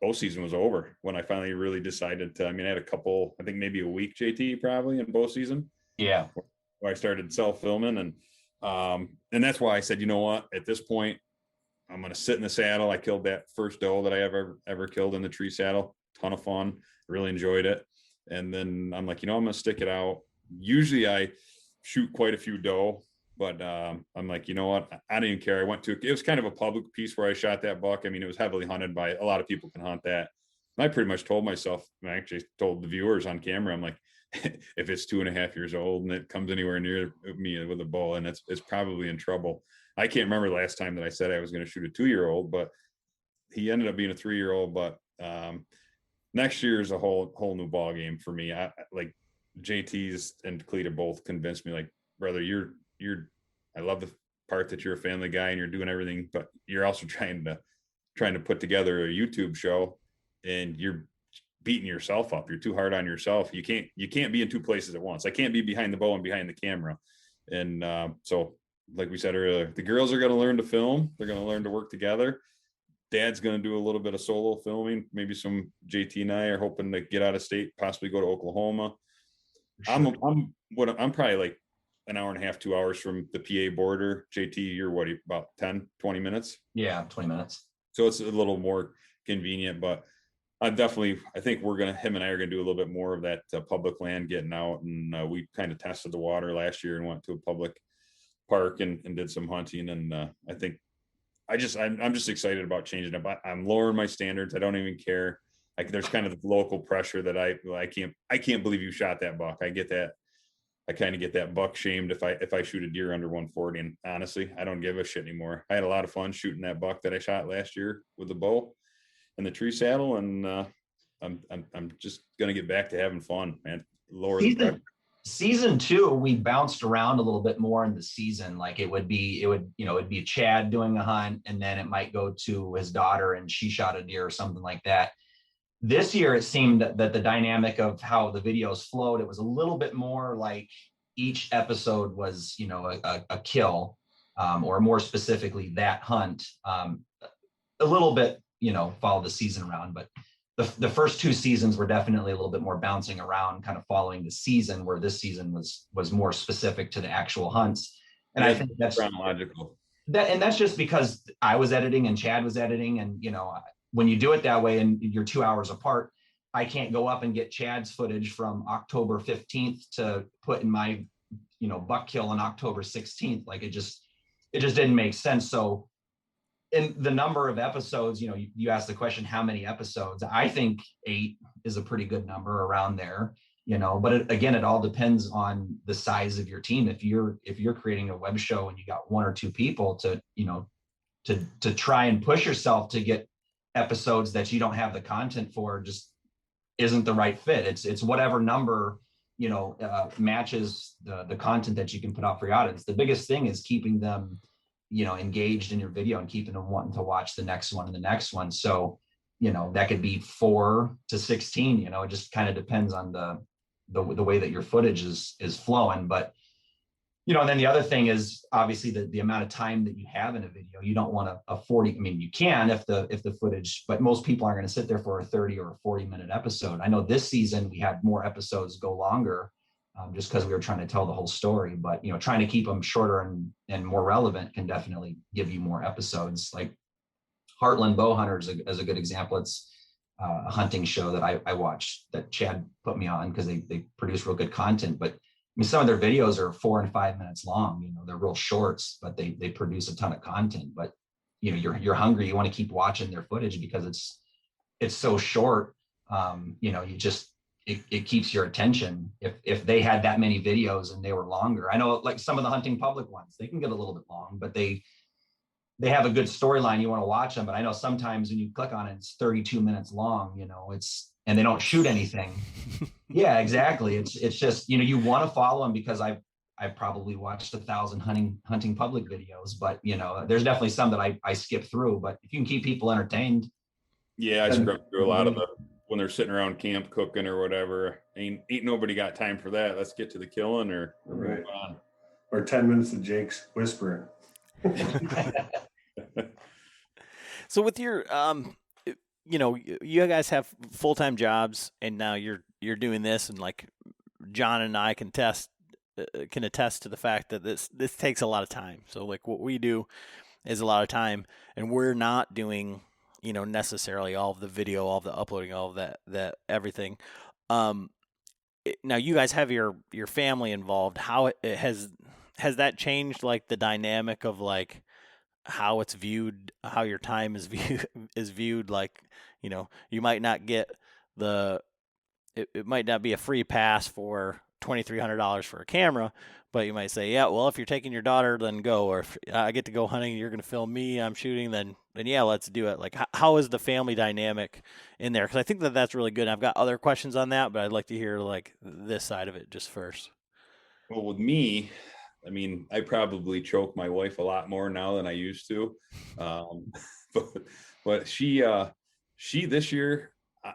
bow season was over, when I finally really decided to, I had a couple, I think maybe a week, JT, probably in bow season. Yeah. Where I started self-filming. And that's why I said, you know what, at this point, I'm going to sit in the saddle. I killed that first doe that I ever killed in the tree saddle. Ton of fun. Really enjoyed it. And then I'm like, I'm going to stick it out. Usually I shoot quite a few doe, but I'm like, you know what? I didn't even care. It was kind of a public piece where I shot that buck. It was heavily hunted by a lot of people can hunt that. And I pretty much told myself, I actually told the viewers on camera, I'm like, if it's 2.5 years old and it comes anywhere near me with a bow, and it's probably in trouble. I can't remember the last time that I said I was going to shoot a 2-year-old, but he ended up being a 3-year-old. But next year is a whole new ball game for me. I like JT's and Cleta both convinced me, like, brother, I love the part that you're a family guy and you're doing everything, but you're also trying to put together a YouTube show, and you're beating yourself up. You're too hard on yourself. You can't be in 2 places at once. I can't be behind the bow and behind the camera. And so like we said earlier, the girls are going to learn to film. They're going to learn to work together. Dad's going to do a little bit of solo filming. Maybe some JT and I are hoping to get out of state, possibly go to Oklahoma. Sure. I'm probably like an hour and a half, 2 hours from the PA border. JT, you're what, about 10, 20 minutes? Yeah, 20 minutes. So it's a little more convenient, but I think him and I are going to do a little bit more of that public land getting out. And we kind of tested the water last year and went to a public park and did some hunting. And I think I'm just excited about changing it. I'm lowering my standards. I don't even care. There's kind of the local pressure that I can't believe you shot that buck. I get that. I kind of get that buck shamed if I shoot a deer under 140. And honestly, I don't give a shit anymore. I had a lot of fun shooting that buck that I shot last year with the bow and the tree saddle. And I'm just gonna get back to having fun, man. Lower the pressure. Season 2, we bounced around a little bit more in the season. Like it'd be Chad doing a hunt, and then it might go to his daughter and she shot a deer or something like that. This year, it seemed that the dynamic of how the videos flowed, it was a little bit more like each episode was, a kill, or more specifically that hunt. A little bit, follow the season around, but the first 2 seasons were definitely a little bit more bouncing around, kind of following the season, where this season was more specific to the actual hunts. And I think that's chronological. And that's just because I was editing and Chad was editing, and when you do it that way and you're 2 hours apart, I can't go up and get Chad's footage from October 15th to put in my, buck kill on October 16th. Like it just didn't make sense. So in the number of episodes, you asked the question, how many episodes? I think 8 is a pretty good number around there, but it all depends on the size of your team. If you're creating a web show and you got 1 or 2 people to try and push yourself to get episodes that you don't have the content for, just isn't the right fit. It's whatever number matches the content that you can put out for your audience. The biggest thing is keeping them engaged in your video and keeping them wanting to watch the next one and the next one. So that could be 4 to 16. It just kind of depends on the way that your footage is flowing. But and then the other thing is obviously the amount of time that you have in a video. You don't want a 40. I mean, you can if the footage, but most people aren't going to sit there for a 30 or a 40-minute episode. I know this season we had more episodes go longer, just because we were trying to tell the whole story. But trying to keep them shorter and more relevant can definitely give you more episodes. Like Heartland Bow Hunters is a good example. It's a hunting show that I watched that Chad put me on because they produce real good content. But some of their videos are 4 and 5 minutes long. They're real shorts, but they produce a ton of content. But you're hungry. You want to keep watching their footage because it's so short. It keeps your attention. If they had that many videos and they were longer, I know like some of the hunting public ones, they can get a little bit long, but they have a good storyline. You want to watch them. But I know sometimes when you click on it, it's 32 minutes long. And they don't shoot anything. Yeah, exactly. It's just, you want to follow them because I've probably watched 1,000 hunting public videos, but there's definitely some that I skip through. But if you can keep people entertained. Yeah, I scrub through a lot of when they're sitting around camp cooking or whatever. Ain't nobody got time for that. Let's get to the killing or move on. Or 10 minutes of Jake's whispering. So with your you guys have full-time jobs, and now you're doing this, and like John and I can attest to the fact that this takes a lot of time. So like what we do is a lot of time, and we're not doing necessarily all of the video, all of the uploading, all of that everything. Now you guys have your family involved. How has that changed like the dynamic of like how it's viewed, how your time is viewed? Like, you might not get it might not be a free pass for $2,300 for a camera, but you might say, yeah, well, if you're taking your daughter, then go. Or if I get to go hunting, you're going to film me, I'm shooting, then yeah, let's do it. Like, how is the family dynamic in there? Because I think that's really good. I've got other questions on that, but I'd like to hear like this side of it just first. Well, with me, I mean, I probably choke my wife a lot more now than I used to. But she this year,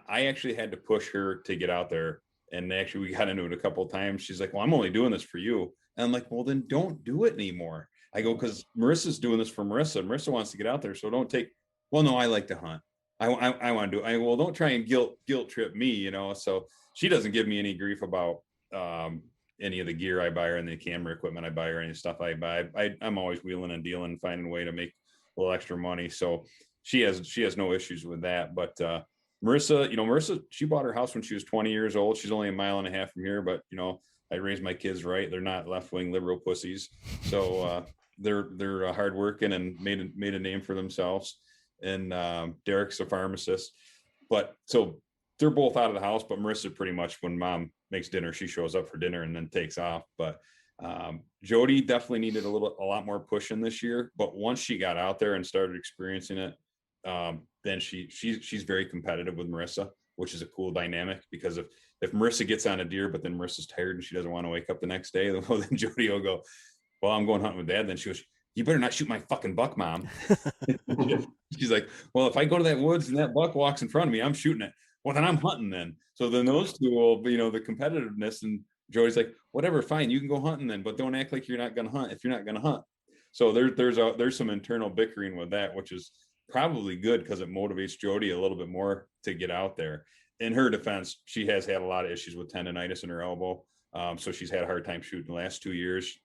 I actually had to push her to get out there. And actually we got into it a couple of times. She's like, well, I'm only doing this for you. And I'm like, well, then don't do it anymore. I go, because Marissa's doing this for Marissa. Marissa wants to get out there. So don't take well, no, I like to hunt. I want to do it. Well, don't try and guilt trip me, you know. So she doesn't give me any grief about any of the gear I buy or any camera equipment I buy or any stuff I buy. I'm always wheeling and dealing, finding a way to make a little extra money. So she has no issues with that. But Marissa, she bought her house when she was 20 years old. She's only a mile and a half from here, but you know, I raised my kids right. They're not left-wing liberal pussies. So they're hardworking and made a name for themselves. And Derek's a pharmacist. But so they're both out of the house, but Marissa pretty much, when mom makes dinner, she shows up for dinner and then takes off. But Jody definitely needed a lot more pushing this year. But once she got out there and started experiencing it, then she's very competitive with Marissa, which is a cool dynamic, because if Marissa gets on a deer, but then Marissa's tired and she doesn't want to wake up the next day, well, then Jody will go, well, I'm going hunting with Dad. Then she goes, you better not shoot my fucking buck, Mom. She's like, well, if I go to that woods and that buck walks in front of me, I'm shooting it. Well, then I'm hunting then. So then those two will, you know, the competitiveness, and Jody's like, whatever, fine, you can go hunting then, but don't act like you're not going to hunt if you're not going to hunt. So there's some internal bickering with that, which is probably good because it motivates Jody a little bit more to get out there. In her defense, she has had a lot of issues with tendonitis in her elbow. So she's had a hard time shooting the last 2 years.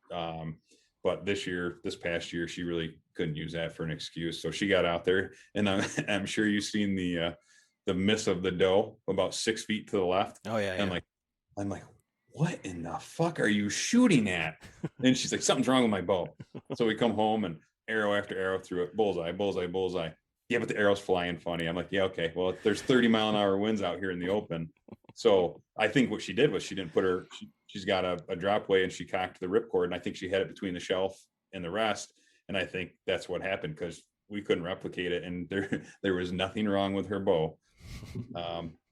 But this past year, she really couldn't use that for an excuse. So she got out there, and I'm sure you've seen the miss of the doe about 6 feet to the left. Oh yeah. And I'm like, what in the fuck are you shooting at? And she's like, something's wrong with my bow. So we come home and arrow after arrow through it. Bullseye, bullseye, bullseye. Yeah, but the arrow's flying funny. I'm like, yeah, okay. Well, there's 30-mile-an-hour winds out here in the open. So I think what she did was she didn't put she's got a drop way, and she cocked the ripcord, and I think she had it between the shelf and the rest. And I think that's what happened, because we couldn't replicate it, and there was nothing wrong with her bow.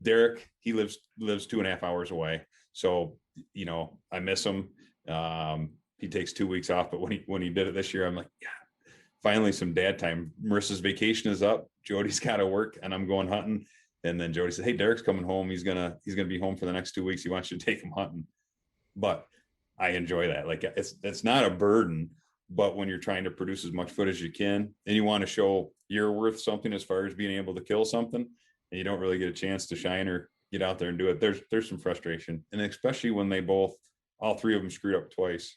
Derek, he lives 2.5 hours away. So, you know, I miss him. He takes 2 weeks off, but when he did it this year, I'm like, yeah, finally some dad time. Marissa's vacation is up. Jody's got to work, and I'm going hunting. And then Jody said, hey, Derek's coming home. He's gonna be home for the next 2 weeks. He wants you to take him hunting. But I enjoy that. Like, it's not a burden, but when you're trying to produce as much footage as you can, and you want to show you're worth something as far as being able to kill something, and you don't really get a chance to shine or get out there and do it, there's some frustration. And especially when all three of them screwed up twice.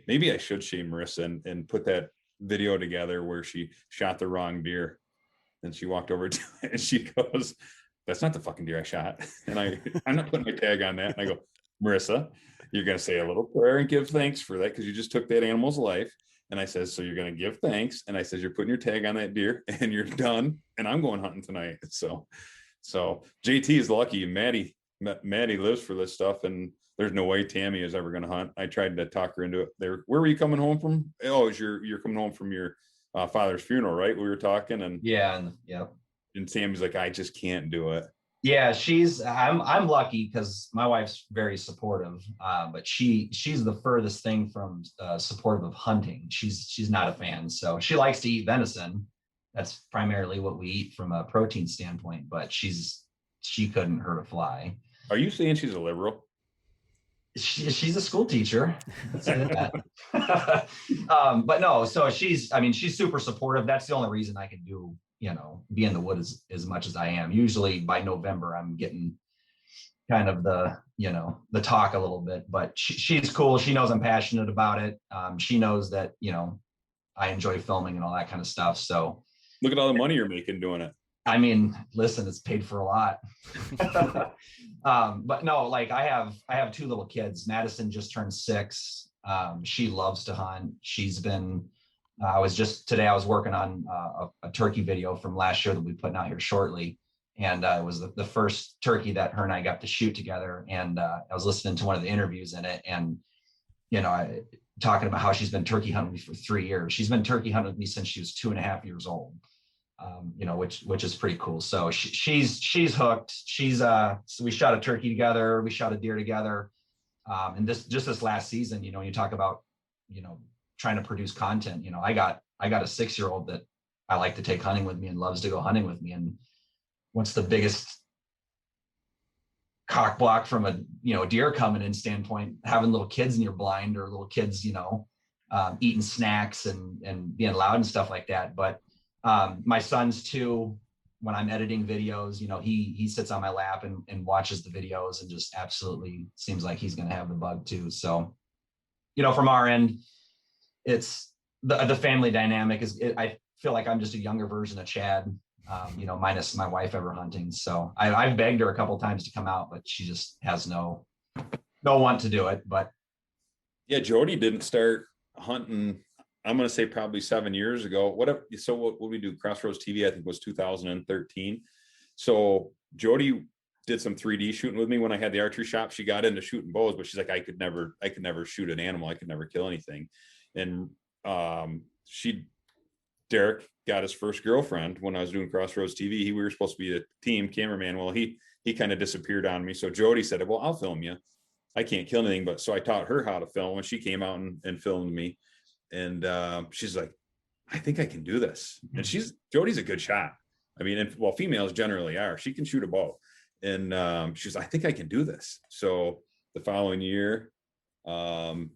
Maybe I should shame Marissa and put that video together where she shot the wrong deer. And she walked over to it, and she goes, that's not the fucking deer I shot. And I'm not putting my tag on that. And I go, Marissa, you're going to say a little prayer and give thanks for that, because you just took that animal's life. And I says, so you're going to give thanks. And I says, you're putting your tag on that deer, and you're done. And I'm going hunting tonight. So JT is lucky. Maddie lives for this stuff, and there's no way Tammy is ever going to hunt. I tried to talk her into it. Where were you coming home from? Oh, you're coming home from your father's funeral, right? We were talking, and and Tammy's like, I just can't do it. Yeah, I'm lucky because my wife's very supportive, but she's the furthest thing from supportive of hunting. She's not a fan, so she likes to eat venison. That's primarily what we eat from a protein standpoint, but she couldn't hurt a fly. Are you saying she's a liberal? She's a school teacher. But no, so she's super supportive. That's the only reason I can do, be in the woods as much as I am. Usually by November, I'm getting kind of the talk a little bit, but she's cool. She knows I'm passionate about it. She knows that, I enjoy filming and all that kind of stuff. So look at all the money you're making doing it. I mean, listen, it's paid for a lot. But no, like I have 2 little kids. Madison just turned 6. She loves to hunt. She's been, I was working on a turkey video from last year that we'll be putting out here shortly. And it was the first turkey that her and I got to shoot together. And I was listening to one of the interviews in it, and, talking about how she's been turkey hunting me for 3 years. She's been turkey hunting with me since she was 2.5 years old. Which is pretty cool. So she's hooked. So we shot a turkey together. We shot a deer together. And this last season, when you talk about, trying to produce content, I got a 6-year-old that I like to take hunting with me and loves to go hunting with me. And what's the biggest cock block from a deer coming in standpoint, having little kids in your blind, or little kids, eating snacks and being loud and stuff like that. But My son's too, when I'm editing videos, he sits on my lap and watches the videos and just absolutely seems like he's going to have the bug too. So, from our end, it's the family dynamic I feel like I'm just a younger version of Chad, minus my wife ever hunting. So I've begged her a couple times to come out, but she just has no want to do it. But yeah, Jody didn't start hunting, I'm going to say probably 7 years ago. What we do? Crossroads TV, I think was 2013. So Jody did some 3D shooting with me when I had the archery shop. She got into shooting bows, but she's like, I could never shoot an animal. I could never kill anything. And Derek got his first girlfriend when I was doing Crossroads TV. We were supposed to be a team cameraman. Well, he kind of disappeared on me. So Jody said, well, I'll film you. I can't kill anything. But so I taught her how to film, and she came out and filmed me. And she's like, I think I can do this. And Jody's a good shot. I mean, females generally are. She can shoot a bow. And she's like, I think I can do this. So the following year,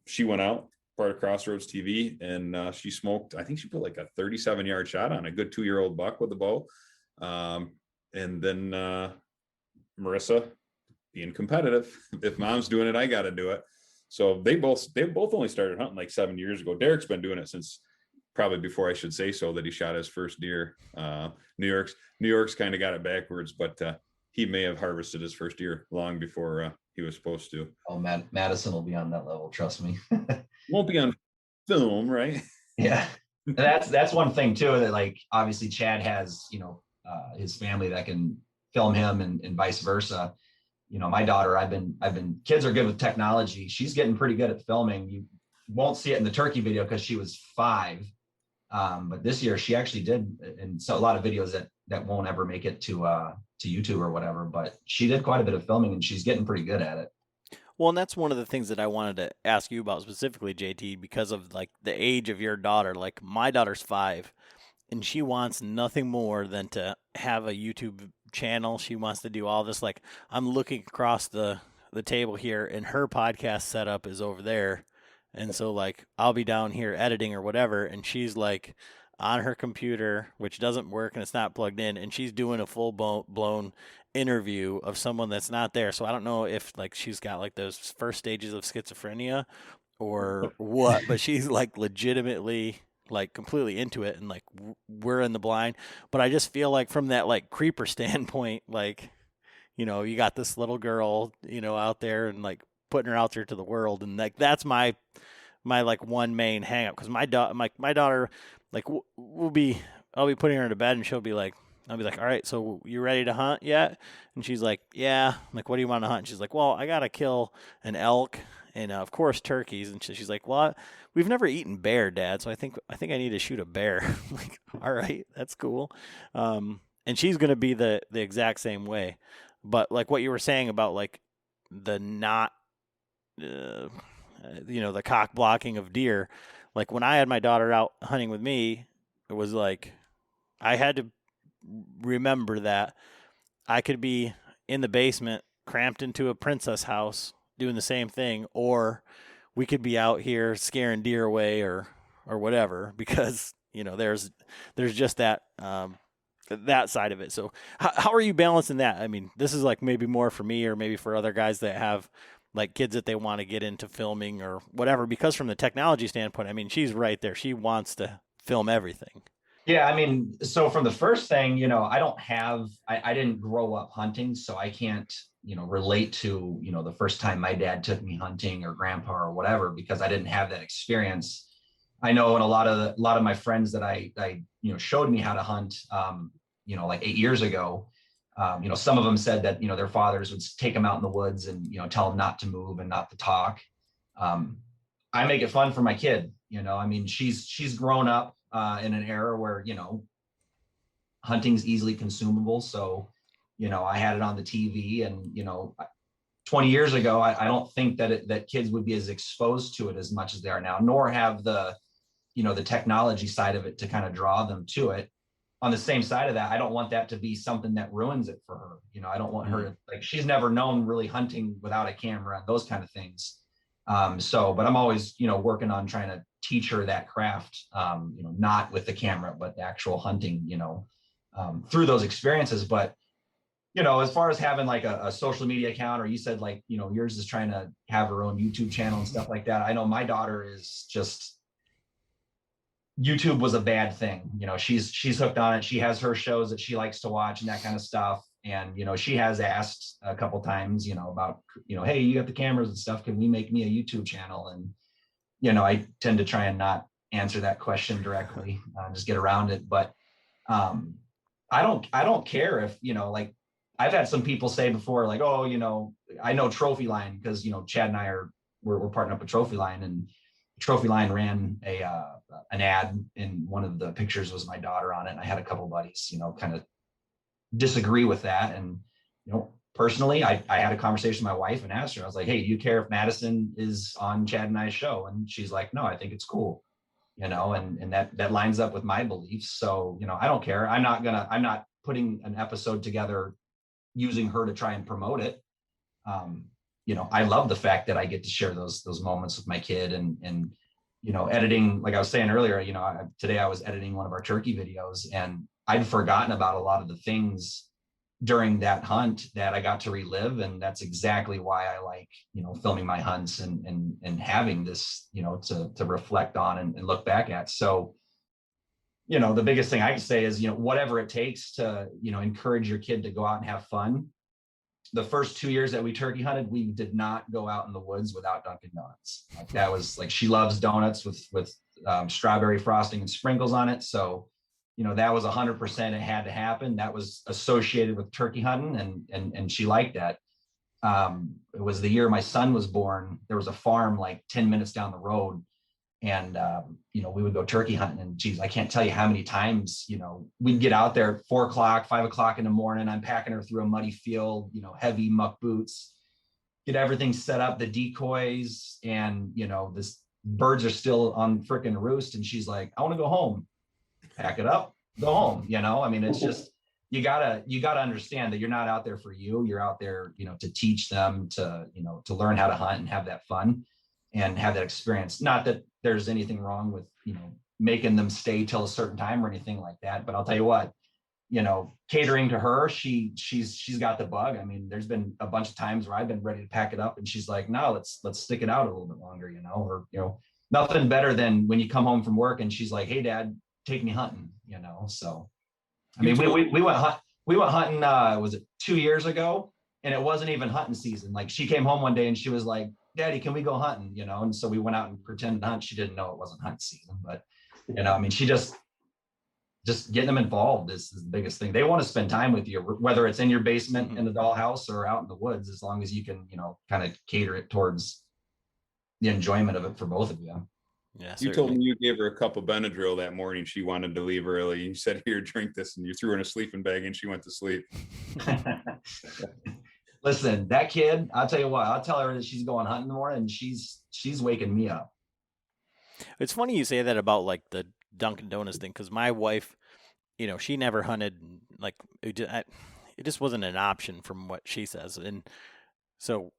she went out, part of Crossroads TV, and she smoked, I think she put like a 37-yard shot on a good 2-year-old buck with a bow. And then Marissa being competitive. If mom's doing it, I got to do it. So they both only started hunting like 7 years ago. Derek's been doing it since probably before I should say so, that he shot his first deer. New York's kind of got it backwards, but he may have harvested his first deer long before he was supposed to. Oh, Madison will be on that level. Trust me. Won't be on film, right? Yeah. That's one thing too, that like, obviously Chad has, his family that can film him and vice versa. My daughter, kids are good with technology. She's getting pretty good at filming. You won't see it in the turkey video because she was 5. But this year she actually did. And so a lot of videos that won't ever make it to YouTube or whatever, but she did quite a bit of filming and she's getting pretty good at it. Well, and that's one of the things that I wanted to ask you about specifically, JT, because of like the age of your daughter. Like my daughter's 5 and she wants nothing more than to have a YouTube channel. She wants to do all this. Like I'm looking across the table here and her podcast setup is over there. And so like I'll be down here editing or whatever. And she's like on her computer, which doesn't work and it's not plugged in. And she's doing a full blown interview of someone that's not there. So I don't know if like she's got like those first stages of schizophrenia or what, but she's like legitimately like completely into it, and like we're in the blind. But I just feel like from that like creeper standpoint, like, you got this little girl, out there and like putting her out there to the world. And like, that's my like one main hang up. Cause my daughter, like I'll be putting her to bed and I'll be like, all right, so you ready to hunt yet? And she's like, yeah. I'm like, what do you want to hunt? And she's like, well, I got to kill an elk and of course turkeys. And she's like, well, we've never eaten bear, Dad. So I think I need to shoot a bear. I'm like, all right, that's cool. And she's going to be the exact same way. But like what you were saying about like the not, the cock blocking of deer, like when I had my daughter out hunting with me, it was like, I had to remember that I could be in the basement cramped into a princess house doing the same thing, or we could be out here scaring deer away or whatever, because there's just that that side of it. So how are you balancing that? I mean, this is like maybe more for me or maybe for other guys that have like kids that they want to get into filming or whatever, because from the technology standpoint, I mean, she's right there. She wants to film everything. Yeah, I mean, so from the first thing, I didn't grow up hunting, so I can't, relate to, the first time my dad took me hunting or grandpa or whatever, because I didn't have that experience. I know in a lot of my friends that I showed me how to hunt, like 8 years ago, some of them said that, their fathers would take them out in the woods and, tell them not to move and not to talk. I make it fun for my kid. I mean, she's grown up in an era where, hunting's easily consumable. So, I had it on the TV and, 20 years ago, I don't think that kids would be as exposed to it as much as they are now, nor have the technology side of it to kind of draw them to it. On the same side of that, I don't want that to be something that ruins it for her. I don't want her to, like, she's never known really hunting without a camera and those kind of things. But I'm always, working on trying to teach her that craft, not with the camera, but the actual hunting, through those experiences. But, as far as having like a social media account, or you said like, yours is trying to have her own YouTube channel and stuff like that. I know my daughter is just, YouTube was a bad thing. She's hooked on it. She has her shows that she likes to watch and that kind of stuff. And, she has asked a couple times, about, hey, you got the cameras and stuff. Can we make me a YouTube channel? And, I tend to try and not answer that question directly, just get around it. But I don't care if, like I've had some people say before, like, oh, I know Trophy Line because, Chad and I we're partnering up with Trophy Line, and Trophy Line ran an ad, and one of the pictures was my daughter on it. And I had a couple buddies, kind of disagree with that. And, personally, I had a conversation with my wife and asked her, I was like, hey, do you care if Madison is on Chad and I's show? And she's like, no, I think it's cool, and that lines up with my beliefs. So, I don't care. I'm not putting an episode together using her to try and promote it. I love the fact that I get to share those moments with my kid, and editing, like I was saying earlier, today I was editing one of our turkey videos, and I'd forgotten about a lot of the things during that hunt that I got to relive. And that's exactly why I like, filming my hunts and having this, to reflect on and look back at. So, the biggest thing I can say is, whatever it takes to, encourage your kid to go out and have fun. The first 2 years that we turkey hunted, we did not go out in the woods without Dunkin' Donuts. Like that was like, she loves donuts with strawberry frosting and sprinkles on it. So, that was 100%. It had to happen. That was associated with turkey hunting, and she liked that. It was the year my son was born. There was a farm like 10 minutes down the road, and we would go turkey hunting. And geez, I can't tell you how many times we'd get out there at 4 o'clock, 5 o'clock in the morning. I'm packing her through a muddy field, heavy muck boots, get everything set up, the decoys, and this birds are still on frickin' roost, and she's like, I want to go home. Pack it up, go home. I mean, it's just, you gotta understand that you're not out there for you. You're out there, to teach them to learn how to hunt and have that fun and have that experience. Not that there's anything wrong with, making them stay till a certain time or anything like that. But I'll tell you what, catering to her, she's got the bug. I mean, there's been a bunch of times where I've been ready to pack it up, and she's like, no, let's stick it out a little bit longer, or, nothing better than when you come home from work and she's like, hey, Dad, take me hunting, So, I mean, we went hunting, was it 2 years ago? And it wasn't even hunting season. Like, she came home one day and she was like, Daddy, can we go hunting? And so we went out and pretended to hunt. She didn't know it wasn't hunt season, but, I mean, she just getting them involved is the biggest thing. They want to spend time with you, whether it's in your basement in the dollhouse or out in the woods, as long as you can, kind of cater it towards the enjoyment of it for both of you. Yeah, you told me you gave her a cup of Benadryl that morning. She wanted to leave early. You said, here, drink this. And you threw her in a sleeping bag and she went to sleep. Listen, that kid, I'll tell you what, I'll tell her that she's going hunting in the morning, and she's waking me up. It's funny you say that about like the Dunkin' Donuts thing, because my wife, she never hunted. Like, it just wasn't an option from what she says. And so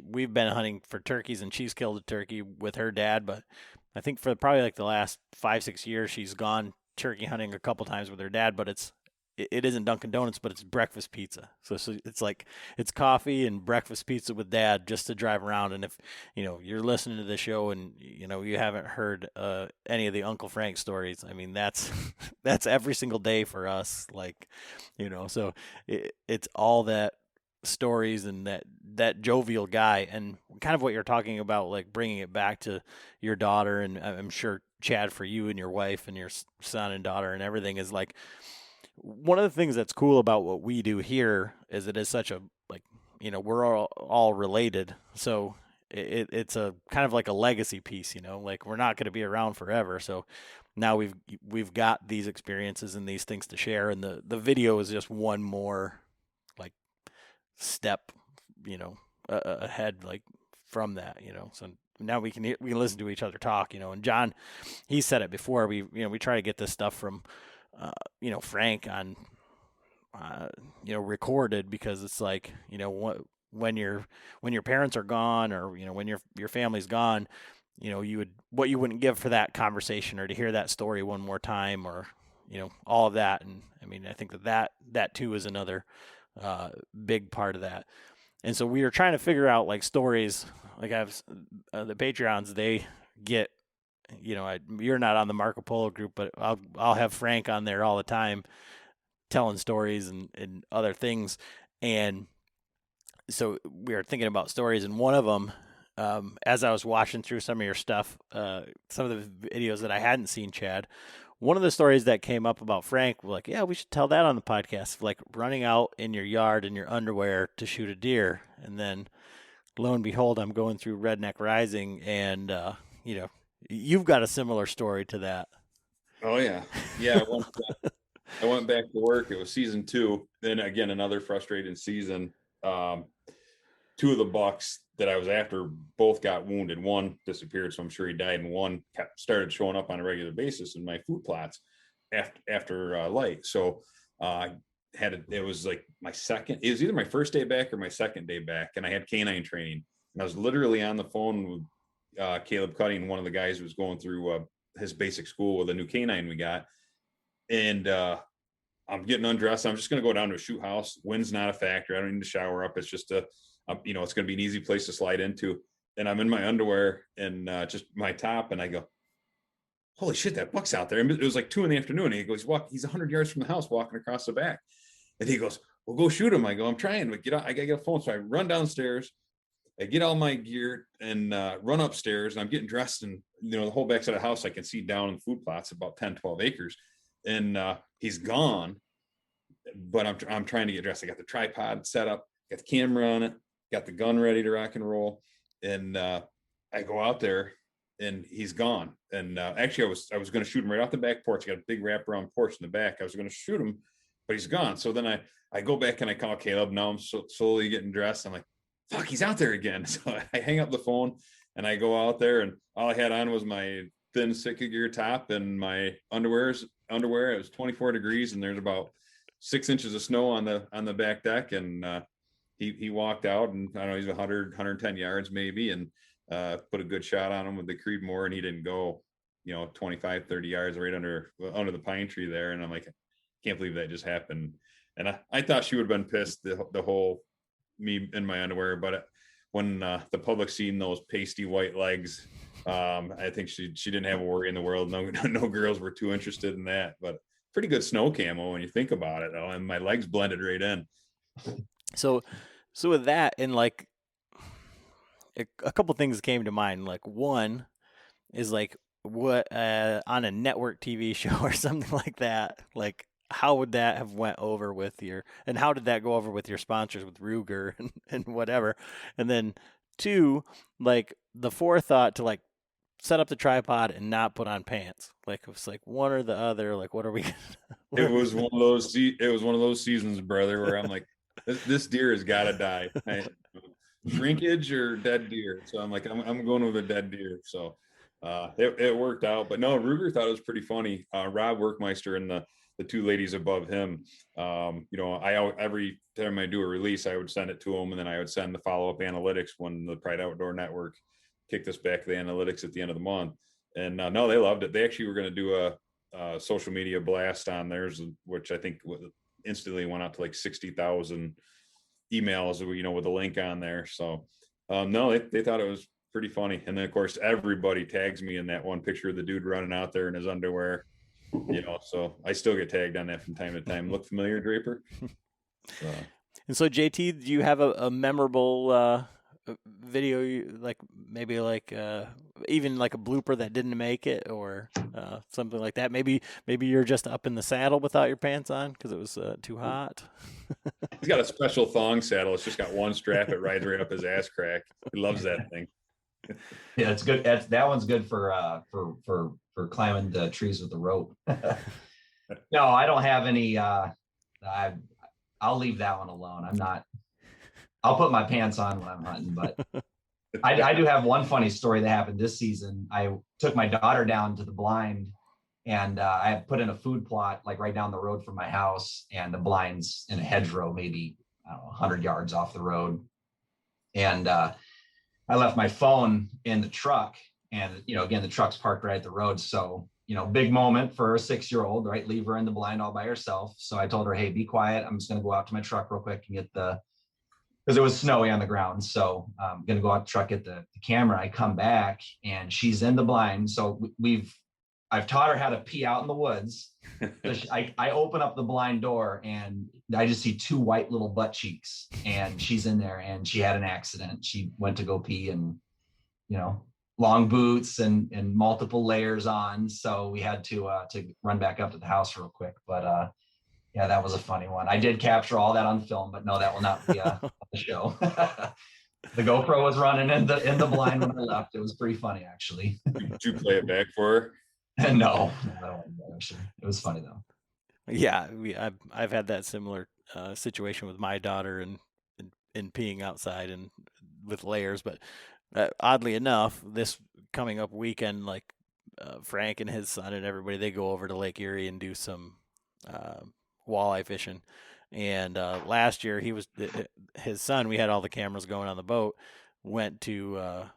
we've been hunting for turkeys, and she's killed a turkey with her dad, but I think for probably like the last 5-6 years, she's gone turkey hunting a couple times with her dad, but it isn't Dunkin' Donuts, but it's breakfast pizza. So it's like, it's coffee and breakfast pizza with Dad just to drive around. And if, you're listening to the show and, you haven't heard any of the Uncle Frank stories, I mean, that's every single day for us. Like, so it's all that stories and that jovial guy, and kind of what you're talking about, like bringing it back to your daughter. And I'm sure, Chad, for you and your wife and your son and daughter and everything, is like, one of the things that's cool about what we do here is it is such a, like, we're all related. So it's a kind of like a legacy piece, like we're not going to be around forever. So now we've got these experiences and these things to share. And the video is just one more like step, ahead, like from that, so now we can listen to each other talk, and John, he said it before, we try to get this stuff from, Frank on, recorded, because it's like, when your parents are gone, or, when your family's gone, what you wouldn't give for that conversation or to hear that story one more time, or, all of that. And I mean, I think that too is another big part of that. And so we were trying to figure out like stories, like I've the Patreons, they get, you're not on the Marco Polo group, but I'll have Frank on there all the time telling stories and other things. And so we were thinking about stories, and one of them, as I was watching through some of your stuff, some of the videos that I hadn't seen, Chad, one of the stories that came up about Frank, we're like, yeah, we should tell that on the podcast, like running out in your yard in your underwear to shoot a deer. And then lo and behold, I'm going through Redneck Rising, and, you've got a similar story to that. Oh yeah. Yeah. I went back to work. It was season 2. Then again, another frustrating season. 2 of the bucks that I was after both got wounded. One disappeared, so I'm sure he died, and one started showing up on a regular basis in my food plots after light. So it was like it was either my first day back or my second day back, and I had canine training, and I was literally on the phone with Caleb Cutting, one of the guys who was going through his basic school with a new canine we got, and I'm getting undressed. I'm just going to go down to a shoot house. Wind's not a factor. I don't need to shower up. It's just it's going to be an easy place to slide into. And I'm in my underwear and just my top. And I go, holy shit, that buck's out there. And it was like 2 PM. And he goes, he's 100 yards from the house walking across the back. And he goes, well, go shoot him. I go, I'm trying, but I got to get a phone. So I run downstairs. I get all my gear and run upstairs. And I'm getting dressed. And, the whole backside of the house, I can see down in the food plots, about 10, 12 acres. And he's gone, but I'm trying to get dressed. I got the tripod set up, got the camera on it, got the gun ready to rock and roll. And I go out there and he's gone. And actually I was going to shoot him right off the back porch. I got a big wraparound porch in the back. I was going to shoot him, but he's gone. So then I go back and I call Caleb. Now I'm slowly getting dressed. I'm like, fuck, he's out there again. So I hang up the phone and I go out there, and all I had on was my thin Sitka gear top and my underwear. It was 24 degrees and there's about 6 inches of snow on the back deck. And he walked out, and I don't know, he's 110 yards maybe, and put a good shot on him with the Creedmoor, and he didn't go, 25, 30 yards right under the pine tree there. And I'm like, can't believe that just happened. And I thought she would have been pissed, the whole me in my underwear, but when the public seen those pasty white legs, I think she didn't have a worry in the world. No girls were too interested in that, but pretty good snow camo when you think about it, though. And my legs blended right in. So with that, and like a couple things came to mind. Like one is like what on a network TV show or something like that, like how would that have went over with and how did that go over with your sponsors, with Ruger and whatever? And then 2, like the forethought to like set up the tripod and not put on pants. Like it's like one or the other. Like what are we? It was one of those seasons, brother, where I'm like, this deer has got to die. Shrinkage or dead deer. So I'm like, I'm going with a dead deer. So it worked out. But no, Ruger thought it was pretty funny. Rob Workmeister and the 2 ladies above him, every time I do a release, I would send it to them, and then I would send the follow-up analytics when the Pride Outdoor Network kicked us back the analytics at the end of the month. And no, they loved it. They actually were going to do a social media blast on theirs, which I think instantly went out to like 60,000 emails, with a link on there. So no, they thought it was pretty funny. And then of course everybody tags me in that one picture of the dude running out there in his underwear, so I still get tagged on that from time to time. Look familiar, Draper? And so JT, do you have a memorable video, even like a blooper that didn't make it, or something like that? Maybe you're just up in the saddle without your pants on because it was too hot. He's got a special thong saddle. It's just got one strap. It rides right up his ass crack. He loves that thing. Yeah, it's good. That one's good for climbing the trees with the rope. No, I don't have any. I'll leave that one alone. I'll put my pants on when I'm hunting, but I do have one funny story that happened this season. I took my daughter down to the blind, and I had put in a food plot like right down the road from my house, and the blind's in a hedgerow, maybe 100 yards off the road. And I left my phone in the truck, And, again, the truck's parked right at the road. So, big moment for a 6-year-old, right? Leave her in the blind all by herself. So I told her, hey, be quiet. I'm just going to go out to my truck real quick and get because it was snowy on the ground. So I'm going to go out the truck, get the camera. I come back and she's in the blind. So I've taught her how to pee out in the woods. So I open up the blind door and I just see 2 white little butt cheeks, and she's in there and she had an accident. She went to go pee, and, long boots and multiple layers on. So we had to run back up to the house real quick. But yeah, that was a funny one. I did capture all that on film, but no, that will not be on the show. The GoPro was running in the blind when I left. It was pretty funny, actually. Did you play it back for her? No, I don't actually. It was funny though. Yeah, I've had that similar situation with my daughter and peeing outside and with layers, but oddly enough, this coming up weekend, like Frank and his son and everybody, they go over to Lake Erie and do some walleye fishing. And last year, his son, we had all the cameras going on the boat, went to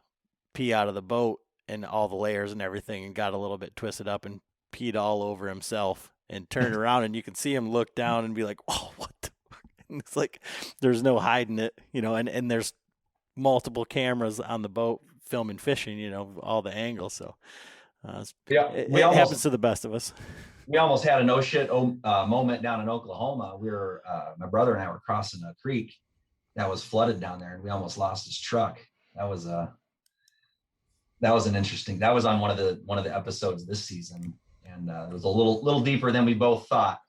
pee out of the boat and all the layers and everything, and got a little bit twisted up and peed all over himself, and turned around and you can see him look down and be like, oh, what the fuck? And it's like there's no hiding it, and there's multiple cameras on the boat filming fishing, all the angles. So it happens to the best of us. We almost had a no shit moment down in Oklahoma. My brother and I were crossing a creek that was flooded down there, and we almost lost his truck. That was an interesting. That was on one of the episodes this season, and it was a little deeper than we both thought.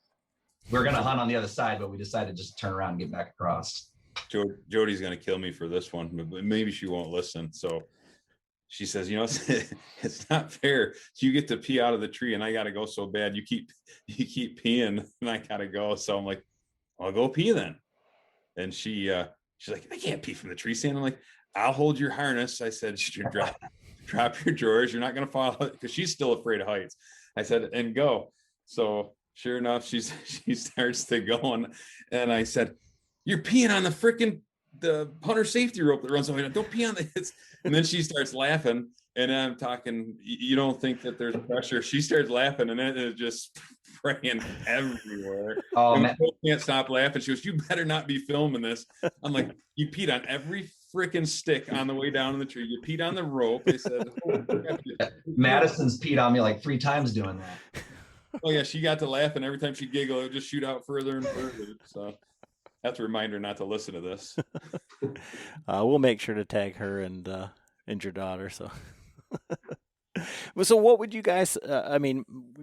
We were gonna hunt on the other side, but we decided just to turn around and get back across. Jody's gonna kill me for this one, but maybe she won't listen. So she says, it's not fair. You get to pee out of the tree, and I gotta go so bad. You keep peeing, and I gotta go. So I'm like, I'll go pee then. And she's like, I can't pee from the tree stand. I'm like, I'll hold your harness. I said, drop your drawers. You're not going to fall, because she's still afraid of heights. I said, and go. So sure enough, she starts to go, and I said, you're peeing on the hunter safety rope that runs away. Don't pee on this. And then she starts laughing, and I'm talking, you don't think that there's pressure. She starts laughing, and then it's just spraying everywhere. Oh, man. We can't stop laughing. She goes, you better not be filming this. I'm like, you peed on every freaking stick on the way down in the tree. You peed on the rope. They said, Madison's peed on me like 3 times doing that. Oh yeah, she got to laugh, and every time she giggled, it would just shoot out further and further. So that's a reminder not to listen to this. We'll make sure to tag her and your daughter. So, so what would you guys?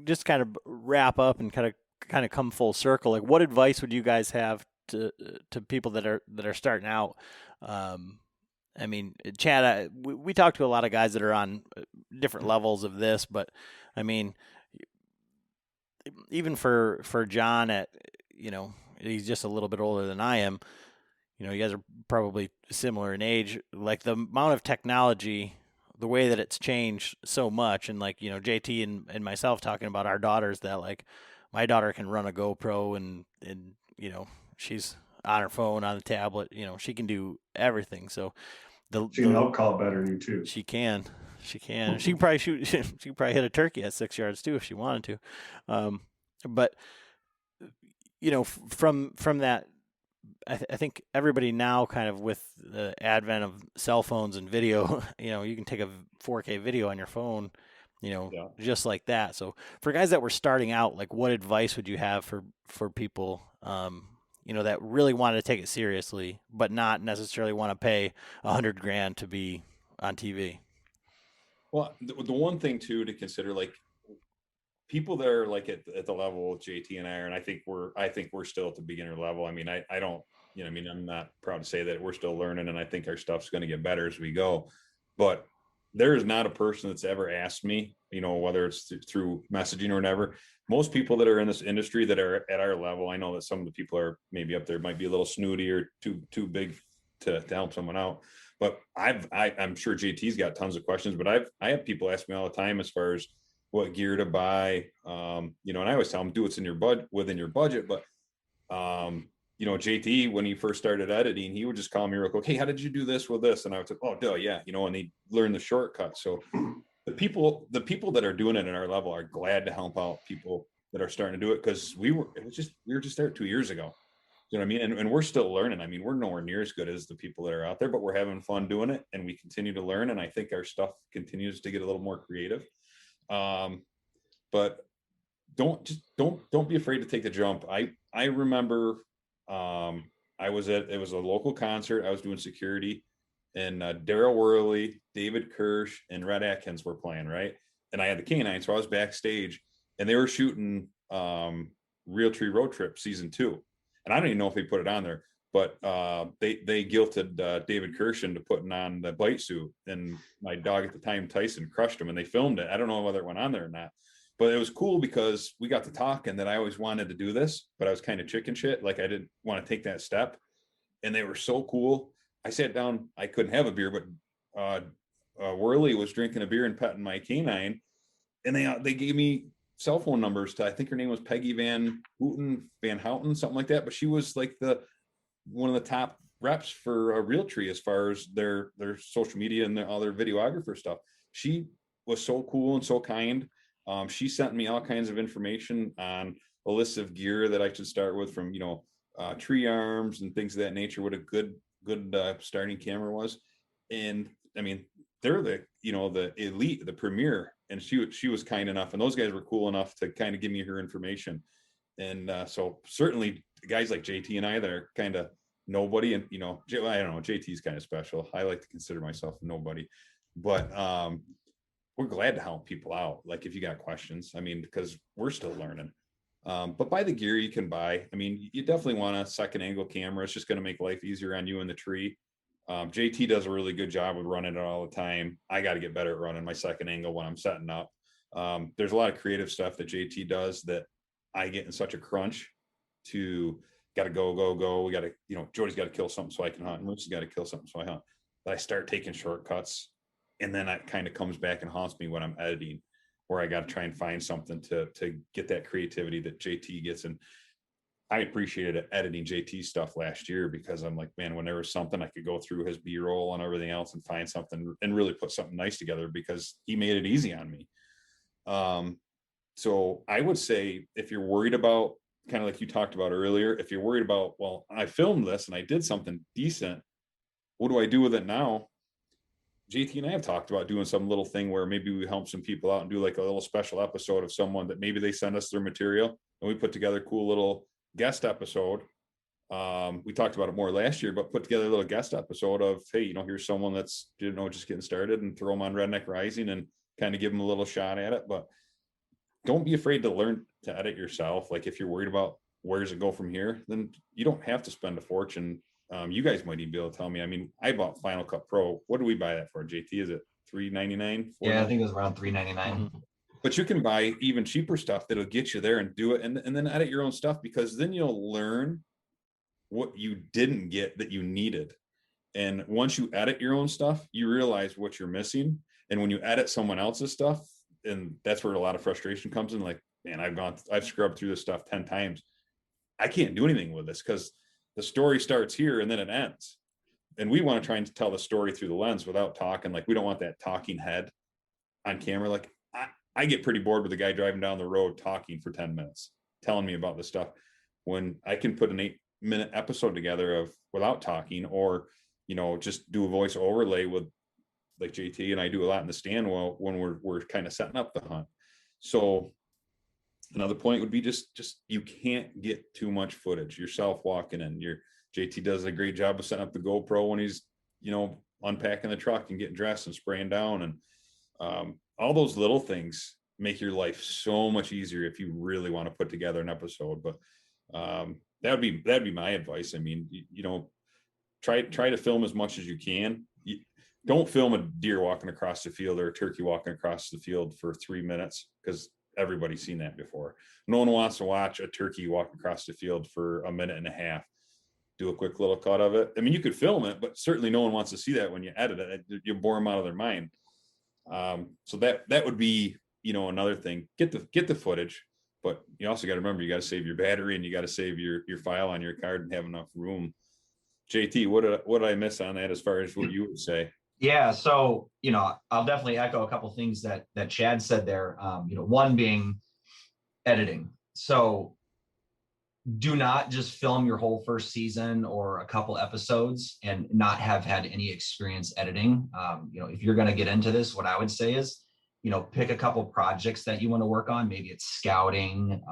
Just kind of wrap up and kind of come full circle. Like, what advice would you guys have to people that are starting out? Chad, we talked to a lot of guys that are on different levels of this, but I mean, even for John he's just a little bit older than I am. You guys are probably similar in age. Like, the amount of technology, the way that it's changed so much, and like, JT and myself talking about our daughters, that like my daughter can run a GoPro and she's on her phone, on the tablet, she can do everything. So she can elk call better than you too. She can. She can probably shoot. She can probably hit a turkey at 6 yards too if she wanted to. But from that, I think everybody now, kind of with the advent of cell phones and video, you can take a 4K video on your phone, just like that. So for guys that were starting out, like, what advice would you have for people, that really wanted to take it seriously, but not necessarily want to pay $100,000 to be on TV? Well, the one thing too to consider, like, people that are like at the level of JT and I are, and I think we're still at the beginner level. I mean, I don't, I'm not proud to say that we're still learning, and I think our stuff's going to get better as we go. But there is not a person that's ever asked me, whether it's through messaging or whatever. Most people that are in this industry that are at our level, I know that some of the people are maybe up there, might be a little snooty or too big to help someone out. But I'm sure JT's got tons of questions, but I have people ask me all the time as far as what gear to buy, and I always tell them, do what's in your within your budget. But JT, when he first started editing, he would just call me real quick, hey, how did you do this with this? And I would say, oh, duh, yeah, and he learned the shortcut. So the people that are doing it at our level are glad to help out people that are starting to do it, because we were just there 2 years ago. You know what I mean? And we're still learning. I mean, we're nowhere near as good as the people that are out there, but we're having fun doing it, and we continue to learn. And I think our stuff continues to get a little more creative. But don't be afraid to take the jump. I remember it was a local concert. I was doing security, and Daryl Worley, David Kirsch, and Red Atkins were playing, right? And I had the Canine, so I was backstage, and they were shooting Realtree Road Trip season 2. And I don't even know if they put it on there, but they guilted David Kirsch into putting on the bite suit, and my dog at the time, Tyson, crushed him, and they filmed it. I don't know whether it went on there or not, but it was cool because we got to talk, and that I always wanted to do this, but I was kind of chicken shit. Like, I didn't want to take that step, and they were so cool. I sat down, I couldn't have a beer, but Worley was drinking a beer and petting my Canine, and they gave me cell phone numbers to, I think her name was Peggy Van Houten, something like that. But she was like one of the top reps for Realtree as far as their social media and all their videographer stuff. She was so cool and so kind. She sent me all kinds of information on a list of gear that I should start with, from, tree arms and things of that nature, what a good starting camera was. And I mean, they're the elite, the premier. And she was kind enough, and those guys were cool enough to kind of give me her information. And so certainly guys like JT and I that are kind of nobody, and I don't know, JT's kind of special. I like to consider myself nobody, but we're glad to help people out. Like, if you got questions, I mean, because we're still learning. But buy the gear you can buy. I mean, you definitely want a second angle camera. It's just going to make life easier on you in the tree. JT does a really good job of running it all the time. I got to get better at running my second angle when I'm setting up. There's a lot of creative stuff that JT does that I get in such a crunch to got to go. We got to, Jody's got to kill something so I can hunt. And Lucy's got to kill something so I hunt. But I start taking shortcuts, and then that kind of comes back and haunts me when I'm editing, where I got to try and find something to get that creativity that JT gets. And I appreciated editing JT stuff last year, because I'm like, man, when there was something, I could go through his B-roll and everything else and find something and really put something nice together, because he made it easy on me. So I would say, if you're worried about, kind of like you talked about earlier, if you're worried about, well, I filmed this and I did something decent, what do I do with it now? JT and I have talked about doing some little thing where maybe we help some people out and do like a little special episode of someone that maybe they send us their material, and we put together a cool little guest episode. We talked about it more last year, but put together a little guest episode of, hey, here's someone that's, just getting started, and throw them on Redneck Rising and kind of give them a little shot at it. But don't be afraid to learn to edit yourself. Like, if you're worried about where does it go from here, then you don't have to spend a fortune. You guys might even be able to tell me. I mean, I bought Final Cut Pro. What do we buy that for, JT? Is it $399? Yeah, I think it was around $399. Mm-hmm. But you can buy even cheaper stuff that'll get you there and do it, and then edit your own stuff, because then you'll learn what you didn't get that you needed. And once you edit your own stuff, you realize what you're missing. And when you edit someone else's stuff, and that's where a lot of frustration comes in. Like, man, I've scrubbed through this stuff 10 times. I can't do anything with this, because the story starts here and then it ends. And we want to try and tell the story through the lens without talking. Like, we don't want that talking head on camera. Like, I get pretty bored with a guy driving down the road talking for 10 minutes, telling me about this stuff, when I can put an 8-minute episode together of without talking, or, just do a voice overlay with, like JT and I do a lot in the stand when we're kind of setting up the hunt. So another point would be just you can't get too much footage yourself walking in. JT does a great job of setting up the GoPro when he's, unpacking the truck and getting dressed and spraying down, and all those little things make your life so much easier if you really want to put together an episode. But that'd be my advice. I mean, try to film as much as you can. Don't film a deer walking across the field or a turkey walking across the field for 3 minutes, because everybody's seen that before. No one wants to watch a turkey walk across the field for a minute and a half. Do a quick little cut of it. I mean, you could film it, but certainly no one wants to see that when you edit it. You bore them out of their mind. So that would be, another thing. Get the footage, but you also got to remember, you got to save your battery, and you got to save your file on your card and have enough room. JT, what did I miss on that as far as what you would say? Yeah, so I'll definitely echo a couple things that Chad said there. One being editing. So do not just film your whole first season or a couple episodes and not have had any experience editing. If you're going to get into this, what I would say is, pick a couple projects that you want to work on. Maybe it's scouting,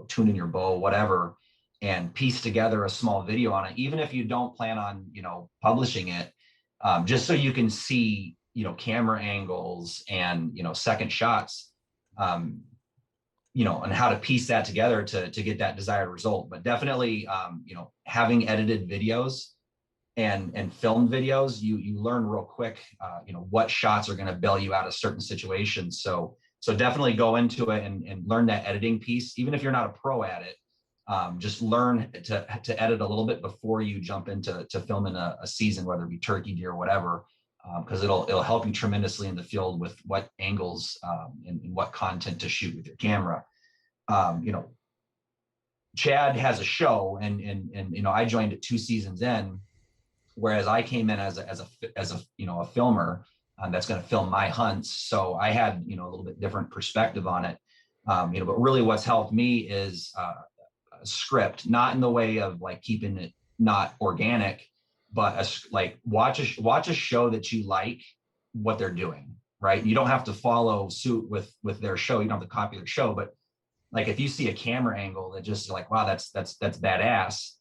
tuning your bow, whatever, and piece together a small video on it. Even if you don't plan on, publishing it, just so you can see, camera angles and, second shots. And how to piece that together to get that desired result. But definitely, having edited videos and filmed videos, you learn real quick, what shots are going to bail you out of certain situations. So definitely go into it and learn that editing piece, even if you're not a pro at it. Just learn to edit a little bit before you jump into filming a season, whether it be turkey, deer, whatever, because it'll help you tremendously in the field with what angles and what content to shoot with your camera. Chad has a show, and I joined it 2 seasons in, whereas I came in as a filmer that's going to film my hunts. So I had a little bit different perspective on it. But really, what's helped me is a script, not in the way of like keeping it not organic, but watch a show that you like what they're doing, right? You don't have to follow suit with their show. You don't have to copy their show, but like if you see a camera angle that just like, wow, that's badass,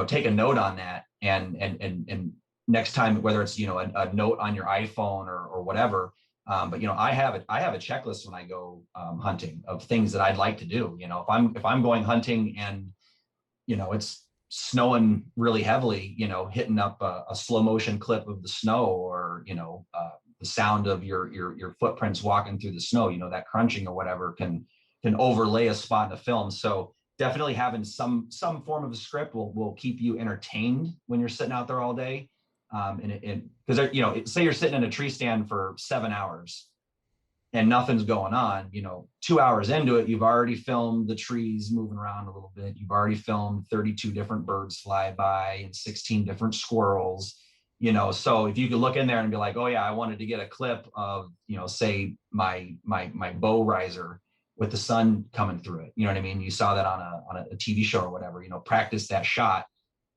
take a note on that, and next time, whether it's a note on your iPhone or whatever. But I have a checklist when I go hunting of things that I'd like to do. If I'm going hunting and it's snowing really heavily, hitting up a slow motion clip of the snow, or the sound of your footprints walking through the snow, that crunching or whatever can overlay a spot in the film. So definitely having some form of a script will keep you entertained when you're sitting out there all day. And because say you're sitting in a tree stand for 7 hours and nothing's going on, 2 hours into it, you've already filmed the trees moving around a little bit. You've already filmed 32 different birds fly by and 16 different squirrels. So if you could look in there and be like, oh yeah, I wanted to get a clip of, say my bow riser with the sun coming through it. You know what I mean? You saw that on a TV show or whatever, practice that shot.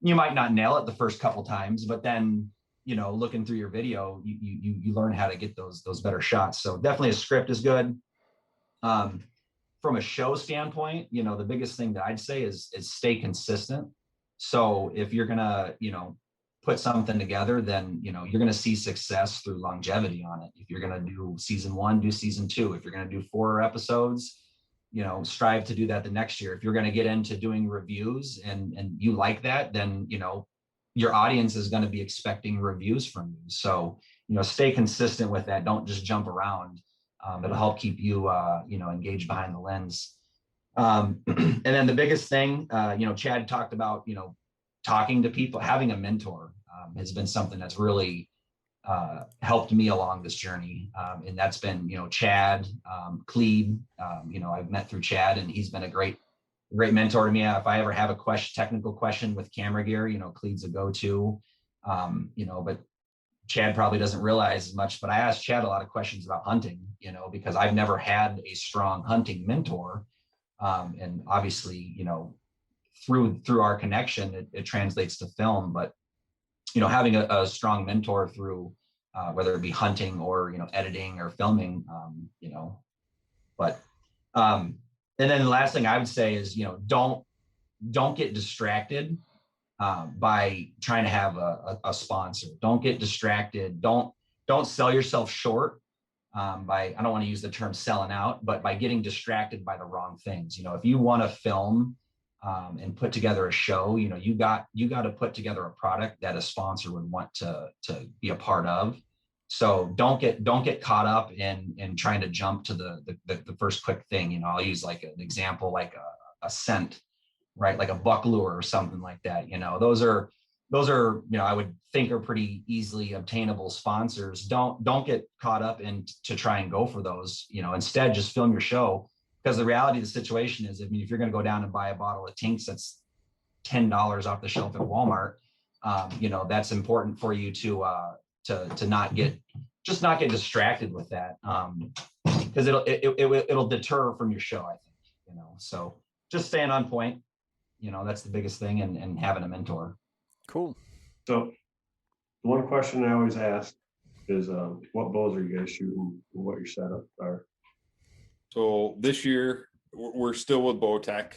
You might not nail it the first couple times, but then, looking through your video, you learn how to get those better shots. So definitely a script is good. From a show standpoint, the biggest thing that I'd say is stay consistent. So if you're gonna, put something together, then you're going to see success through longevity on it. If you're going to do season 1, do season 2. If you're going to do 4 episodes, strive to do that the next year. If you're going to get into doing reviews and you like that, then your audience is going to be expecting reviews from you. So stay consistent with that. Don't just jump around. It'll help keep you engaged behind the lens. And then the biggest thing, Chad talked about, talking to people, having a mentor has been something that's really helped me along this journey. And that's been, Chad, Cleve, I've met through Chad, and he's been a great mentor to me. If I ever have a technical question with camera gear, Cleve's a go-to, but Chad probably doesn't realize as much, but I asked Chad a lot of questions about hunting, because I've never had a strong hunting mentor. And obviously, through our connection, it translates to film. But having a strong mentor through whether it be hunting or editing or filming, and then the last thing I would say is don't get distracted by trying to have a sponsor. Don't get distracted. Don't sell yourself short by, I don't want to use the term selling out, but by getting distracted by the wrong things. If you want to film and put together a show, you got to put together a product that a sponsor would want to be a part of. So don't get caught up in trying to jump to the first quick thing. I'll use like an example, like a scent, right? Like a buck lure or something like that. Those are I would think are pretty easily obtainable sponsors. Don't get caught up in to try and go for those. Instead, just film your show. Because the reality of the situation is, if you're going to go down and buy a bottle of Tinks that's $10 off the shelf at Walmart, that's important for you to to not get distracted with that, because it'll deter from your show, I think, so just staying on point, that's the biggest thing, and having a mentor. Cool. So one question I always ask is, what bows are you guys shooting and what your setups are? So this year we're still with Bowtech.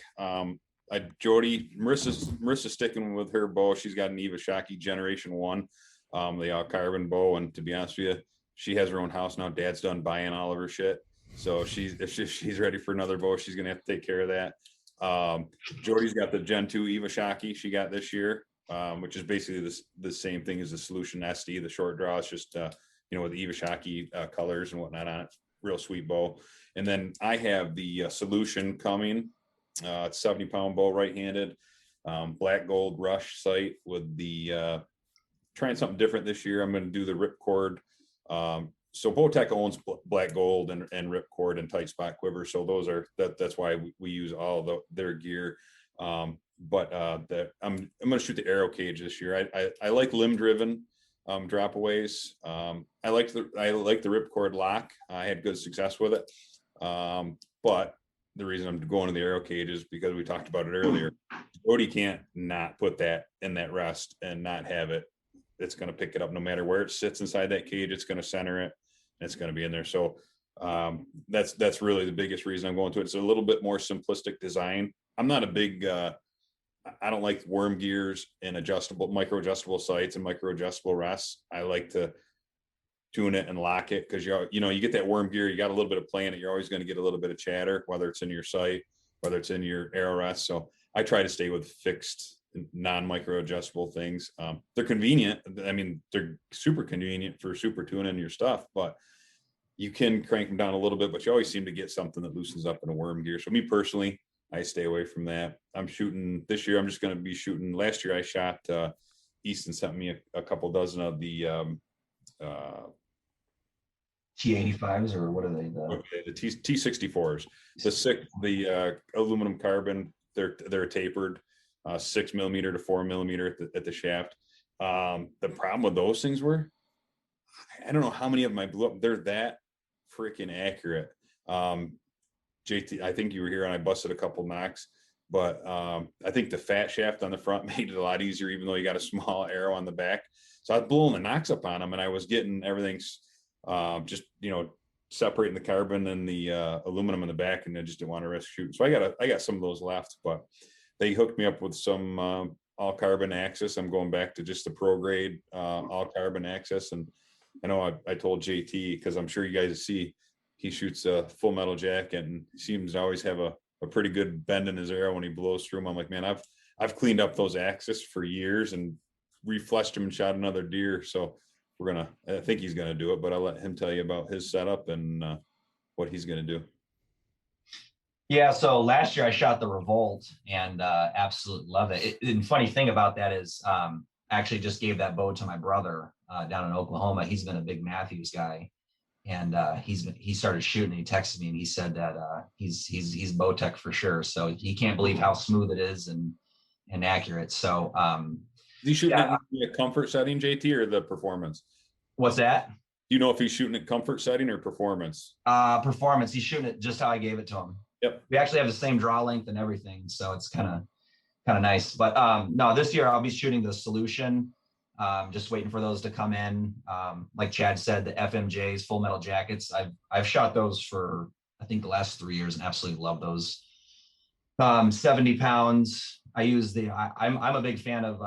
Marissa's sticking with her bow. She's got an Iwasaki Generation 1, the all carbon bow. And to be honest with you, she has her own house now. Dad's done buying all of her shit. So if she's ready for another bow, she's going to have to take care of that. Jody's got the Gen 2 Iwasaki she got this year, which is basically the same thing as the Solution SD, the short draw. It's just, with the Iwasaki colors and whatnot on it. Real sweet bow. And then I have the Solution coming. It's 70-pound bow, right-handed, black gold rush sight with the trying something different this year. I'm going to do the ripcord. So Bowtech owns black gold and ripcord and tight spot quiver. So that's why we use all their gear. I'm going to shoot the arrow cage this year. I like limb driven dropaways. I like the ripcord lock. I had good success with it. But the reason I'm going to the arrow cage is because we talked about it earlier. Jody can't not put that in that rest and not have it. It's going to pick it up no matter where it sits inside that cage. It's going to center it, and it's going to be in there. So that's really the biggest reason I'm going to it. It's a little bit more simplistic design. I'm not a big I don't like worm gears and micro adjustable sights and micro adjustable rests. I like to tune it and lock it, because you get that worm gear, you got a little bit of play in it, you're always going to get a little bit of chatter, whether it's in your sight, whether it's in your arrow rest. So I try to stay with fixed non-micro adjustable things. They're convenient. I mean, they're super convenient for super tuning your stuff, but you can crank them down a little bit, but you always seem to get something that loosens up in a worm gear. So me personally, I stay away from that. I'm shooting this year. I'm just going to be shooting. Last year I shot, Easton sent me a couple dozen of the T85s, or what are they? The T64s, the aluminum carbon. They're tapered, 6 millimeter to 4 millimeter at the shaft. The problem with those things were, I don't know how many of them I blew up. They're that freaking accurate. JT, I think you were here and I busted a couple knocks, but I think the fat shaft on the front made it a lot easier, even though you got a small arrow on the back. So I was blowing the knocks up on them, and I was getting everything just separating the carbon and the aluminum in the back, and I just didn't want to risk shooting. So I got some of those left, but they hooked me up with some all carbon access. I'm going back to just the pro grade all carbon access. And I know I told JT, because I'm sure you guys see, he shoots a full metal jacket and seems to always have a pretty good bend in his arrow when he blows through them. I'm like, man, I've cleaned up those axes for years and refleshed them and shot another deer. So I think he's gonna do it, but I'll let him tell you about his setup and what he's gonna do. Yeah, so last year I shot the Revolt and absolutely love it. And funny thing about that is, I actually just gave that bow to my brother down in Oklahoma. He's been a big Matthews guy, and he started shooting. He texted me and he said that he's Bowtech for sure. So he can't believe how smooth it is and accurate. So is he shooting it in a comfort setting, JT, or the performance? What's that? Do you know if he's shooting it comfort setting or performance? Performance. He's shooting it just how I gave it to him. Yep. We actually have the same draw length and everything, so it's kind of nice. But no, this year I'll be shooting the Solution. Just waiting for those to come in. Like Chad said, the FMJs, full metal jackets. I've shot those for I think the last 3 years and absolutely love those. 70 pounds. I'm a big fan of.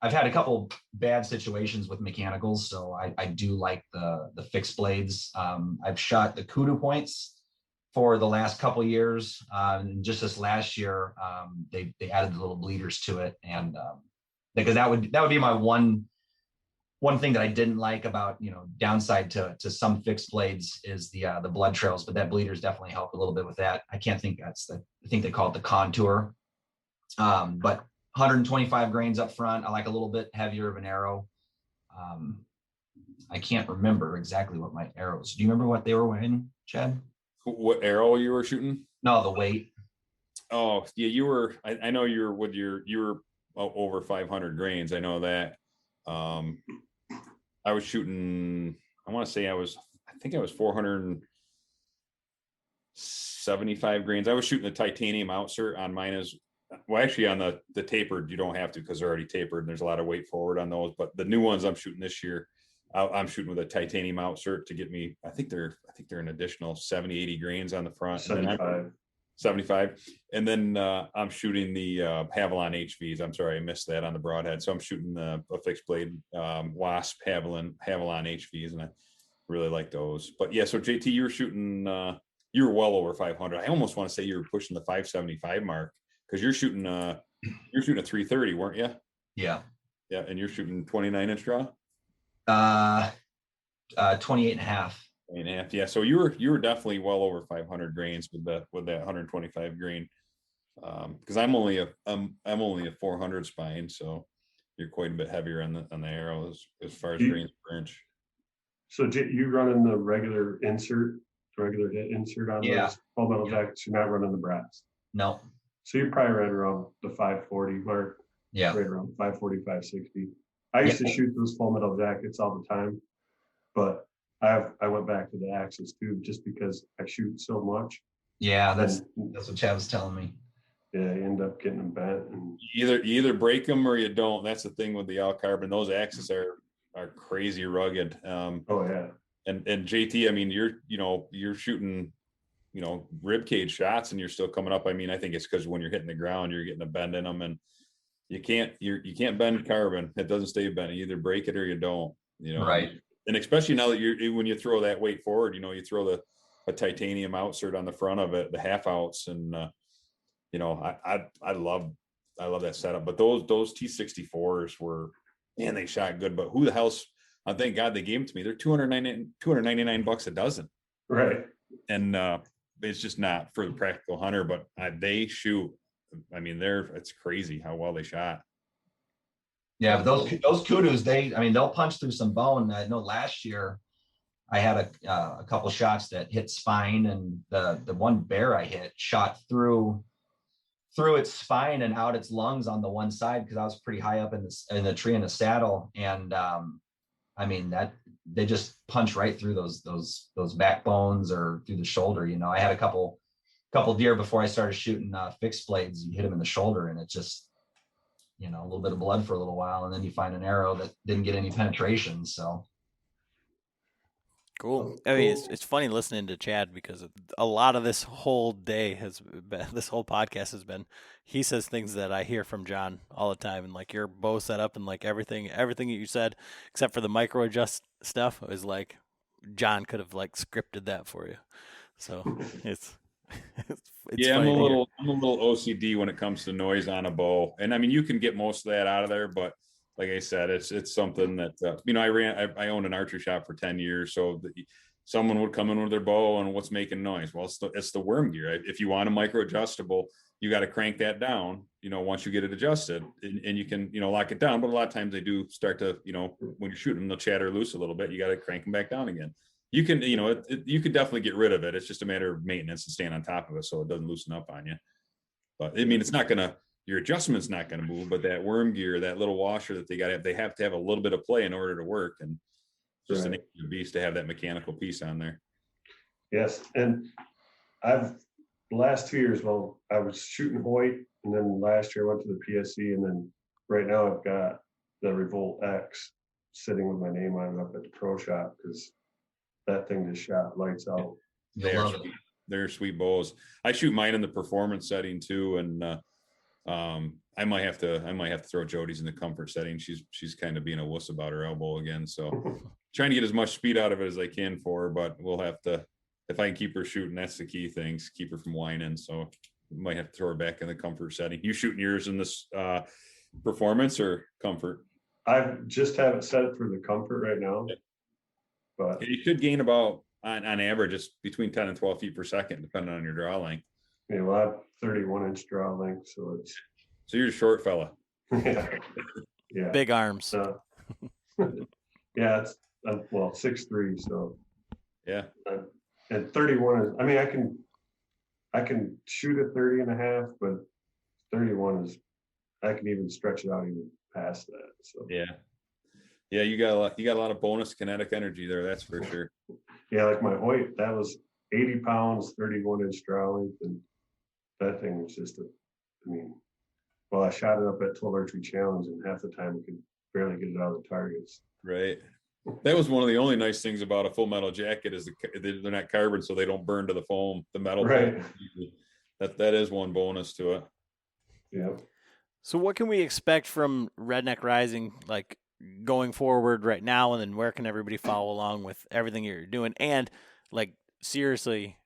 I've had a couple bad situations with mechanicals, so I do like the fixed blades. I've shot the kudu points for the last couple of years, and just this last year, they added the little bleeders to it, and because that would be my one thing that I didn't like about, downside to some fixed blades is the blood trails, but that bleeders definitely help a little bit with that. I think they call it the contour, but 125 grains up front. I like a little bit heavier of an arrow. I can't remember exactly what my arrows. Do you remember what they were weighing, Chad? What arrow you were shooting? No, the weight. Oh yeah, you were. I know you were over 500 grains. I know that. I was shooting, I want to say I think I was 475 grains. I was shooting the titanium outsert on mine as well. Actually, on the tapered, you don't have to because they're already tapered and there's a lot of weight forward on those. But the new ones I'm shooting this year, I'm shooting with a titanium outsert to get me. I think they're an additional 70, 80 grains on the front. 75. 75. And then I'm shooting the Havilon HVs. I'm sorry, I missed that on the broadhead. So I'm shooting a fixed blade Wasp Havilon HVs, and I really like those. But yeah, so JT, you were shooting, you were well over 500. I almost want to say you were pushing the 575 mark because you're shooting a 330, weren't you? Yeah. Yeah, and you're shooting 29-inch draw. 28 and a half. Yeah, so you were definitely well over 500 grains with that 125 grain. Because I'm only a 400 spine, so you're quite a bit heavier on the arrows as far as grains per inch. So you running the regular hit insert on those full metal jackets? You're not running the brass. No. So you're probably right around the 540 mark. Yeah. Right around 540, 560. I used to shoot those full metal jackets all the time, but I went back to the axis too, just because I shoot so much. Yeah, that's what Chad was telling me. Yeah, you end up getting them bent. And you either break them or you don't. That's the thing with the Al Carbon. Those axes are crazy rugged. Oh yeah. And JT, I mean, you're shooting, rib cage shots and you're still coming up. I mean, I think it's because when you're hitting the ground, you're getting a bend in them, and you can't bend carbon. It doesn't stay bent. You either break it or you don't. Right. And especially now that when you throw that weight forward, you throw a titanium outsert on the front of it, the half outs, and I love that setup. But those T64s were, man, they shot good. But who the hell's? Thank God they gave them to me. They're $299 a dozen. Right. And it's just not for the practical hunter, but they shoot. I mean, it's crazy how well they shot. Yeah, but those Kudus, they'll punch through some bone. I know last year I had a couple shots that hit spine, and the one bear I hit shot through its spine and out its lungs on the one side because I was pretty high up in the tree in the saddle, and I mean that they just punch right through those backbones or through the shoulder. I had a couple deer before I started shooting fixed blades. You hit them in the shoulder, and it just a little bit of blood for a little while, and then you find an arrow that didn't get any penetration. So cool. I mean, it's funny listening to Chad because a lot of this whole podcast has been, he says things that I hear from John all the time, and like your bow setup and like everything that you said, except for the micro adjust stuff, was like John could have like scripted that for you. So it's yeah, I'm a little OCD when it comes to noise on a bow, and I mean you can get most of that out of there, but like I said, it's something that I owned an archery shop for 10 years, so someone would come in with their bow and what's making noise. Well, it's the worm gear. If you want a micro adjustable, you got to crank that down. Once you get it adjusted, and you can lock it down. But a lot of times they do start to when you're shooting them, they'll chatter loose a little bit. You got to crank them back down again. You can, you can definitely get rid of it. It's just a matter of maintenance and staying on top of it so it doesn't loosen up on you. But I mean, your adjustment's not going to move, but that worm gear, that little washer that they have to have a little bit of play in order to work. And it's just an beast to have that mechanical piece on there. Yes. And the last 2 years, I was shooting Hoyt, and then last year I went to the PSC, and then right now I've got the Revolt X sitting with my name on it up at the pro shop because that thing just shot lights out. They're sweet bows. I shoot mine in the performance setting too, and I might have to throw Jody's in the comfort setting. She's kind of being a wuss about her elbow again, so trying to get as much speed out of it as I can for her. But we'll have to, if I can keep her shooting, that's the key thing, keep her from whining. So we might have to throw her back in the comfort setting. You shooting yours in this performance or comfort? I just have it set for the comfort right now. But you should gain about on average it's between 10 and 12 feet per second, depending on your draw length. Yeah, well, I have 31-inch draw length, so you're a short fella. Yeah. Big arms. Yeah, it's 6'3", so yeah. And 31 is, I mean, I can shoot a 30 and a half, but 31 is, I can even stretch it out even past that. So yeah. Yeah, you got a lot of bonus kinetic energy there, that's for sure. Yeah, like my Hoyt, that was 80 pounds, 31-inch draw length, and that thing was just well, I shot it up at 12 archery challenge, and half the time I could barely get it out of the targets. Right. That was one of the only nice things about a full metal jacket is they're not carbon, so they don't burn to the foam, the metal. Right. Foam. That is one bonus to it. Yeah. So what can we expect from Redneck Rising, like going forward right now, and then where can everybody follow along with everything you're doing? And like, seriously,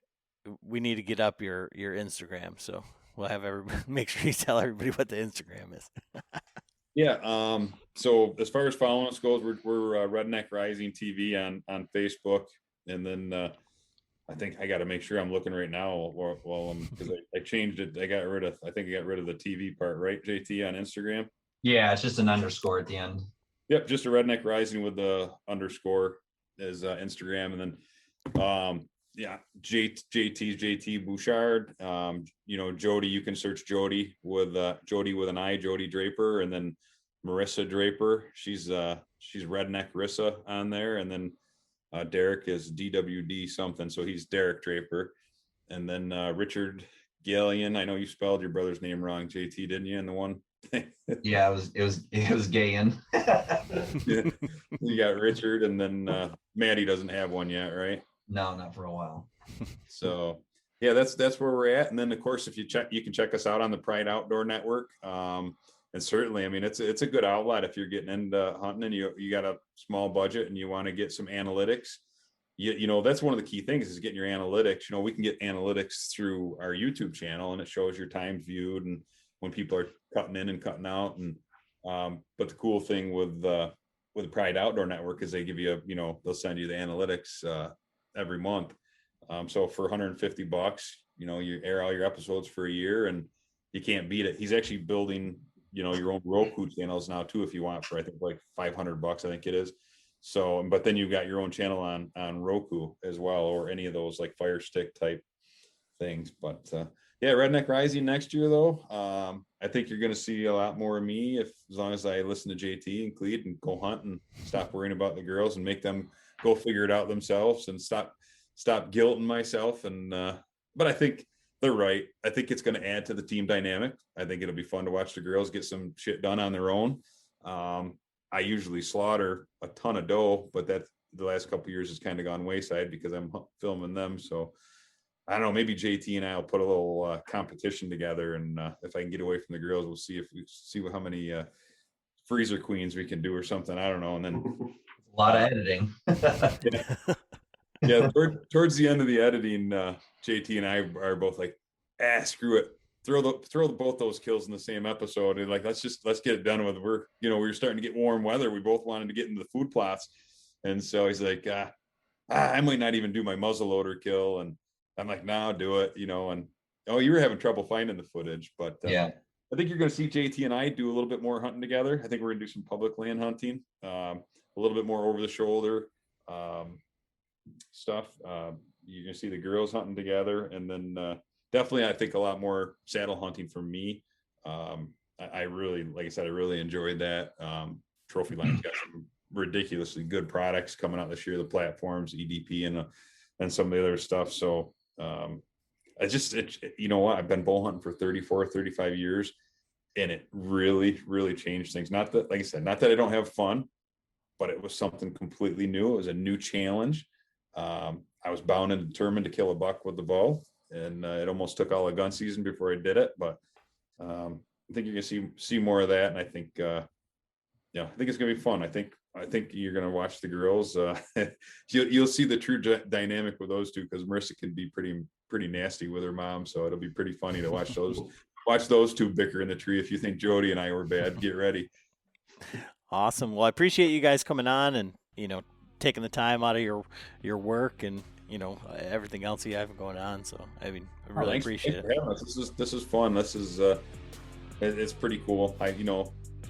we need to get up your Instagram. So we'll have everybody make sure you tell everybody what the Instagram is. Yeah. So as far as following us goes, we're Redneck Rising TV on Facebook, and then I think I got to make sure I'm looking right now. Well, because I changed it. I got rid of the TV part, right, JT, on Instagram. Yeah, it's just an underscore at the end. Yep, just a Redneck Rising with the underscore is Instagram, and then yeah, JT Bouchard. Jody, you can search Jody with an I, Jody Draper, and then Marissa Draper. She's Redneck Rissa on there, and then Derek is DWD something, so he's Derek Draper, and then Richard Gallion. I know you spelled your brother's name wrong, JT, didn't you? In the one thing. Yeah, it was Gayan. Yeah. You got Richard, and then Maddie doesn't have one yet, right? No, not for a while. So yeah, that's where we're at. And then of course, if you can check us out on the Pride Outdoor Network. And certainly, I mean, it's a good outlet if you're getting into hunting and you got a small budget and you want to get some analytics. That's one of the key things is getting your analytics. We can get analytics through our YouTube channel, and it shows your times viewed and when people are cutting in and cutting out. And but the cool thing with the Pride Outdoor Network is they give you they'll send you the analytics every month. So for $150, you air all your episodes for a year, and you can't beat it. He's actually building your own Roku channels now too, if you want, for I think like $500, I think it is. So, but then you've got your own channel on Roku as well, or any of those like Fire Stick type things. But yeah, Redneck Rising next year though. I think you're going to see a lot more of me as long as I listen to JT and Cleet and go hunt and stop worrying about the girls and make them go figure it out themselves and stop guilting myself. And but I think they're right. I think it's going to add to the team dynamic. I think it'll be fun to watch the girls get some shit done on their own. I usually slaughter a ton of doe, but that the last couple of years has kind of gone wayside because I'm filming them. So I don't know, maybe JT and I will put a little competition together, and if I can get away from the girls, we'll see how many freezer queens we can do or something. I don't know. And then a lot of editing. Yeah, towards the end of the editing, JT and I are both like, screw it, throw both those kills in the same episode, and like let's get it done with. We were starting to get warm weather. We both wanted to get into the food plots, and so he's like, I might not even do my muzzleloader kill, and I'm like, no, I'll do it, and you were having trouble finding the footage, but yeah, I think you're going to see JT and I do a little bit more hunting together. I think we're going to do some public land hunting, a little bit more over the shoulder stuff. You're going to see the girls hunting together, and then definitely I think a lot more saddle hunting for me. I really, like I said, I really enjoyed that. Trophy Line's got some ridiculously good products coming out this year, the platforms, EDP, and some of the other stuff. So I've been bow hunting for 35 years, and it really, really changed things. Not that, like I said, not that I don't have fun, but it was something completely new. It was a new challenge. I was bound and determined to kill a buck with the bow, and it almost took all of gun season before I did it. But I think you're gonna see more of that, and I think I think it's gonna be fun. I think you're gonna watch the girls. You'll see the true dynamic with those two, because Marissa can be pretty nasty with her mom, so it'll be pretty funny to watch those two bicker in the tree. If you think Jody and I were bad, get ready. Awesome. Well, I appreciate you guys coming on and taking the time out of your work and everything else you have going on. So I really appreciate it. This is fun. This is it's pretty cool.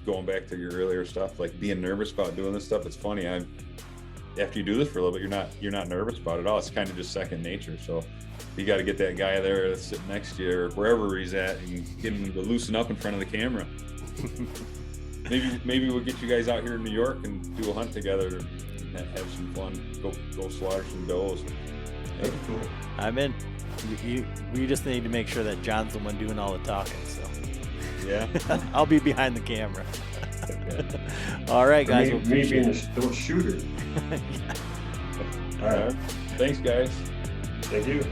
Going back to your earlier stuff, like being nervous about doing this stuff, it's funny. After you do this for a little bit, you're not nervous about it at all. It's kind of just second nature. So you got to get that guy there that's sitting next to you or wherever he's at and get him to loosen up in front of the camera. maybe we'll get you guys out here in New York and do a hunt together and have some fun. Go slaughter some does. That'd be cool. I'm in. We just need to make sure that John's the one doing all the talking. So Yeah. I'll be behind the camera. All right, guys. Me being the shooter. All right. Thanks, guys. Thank you.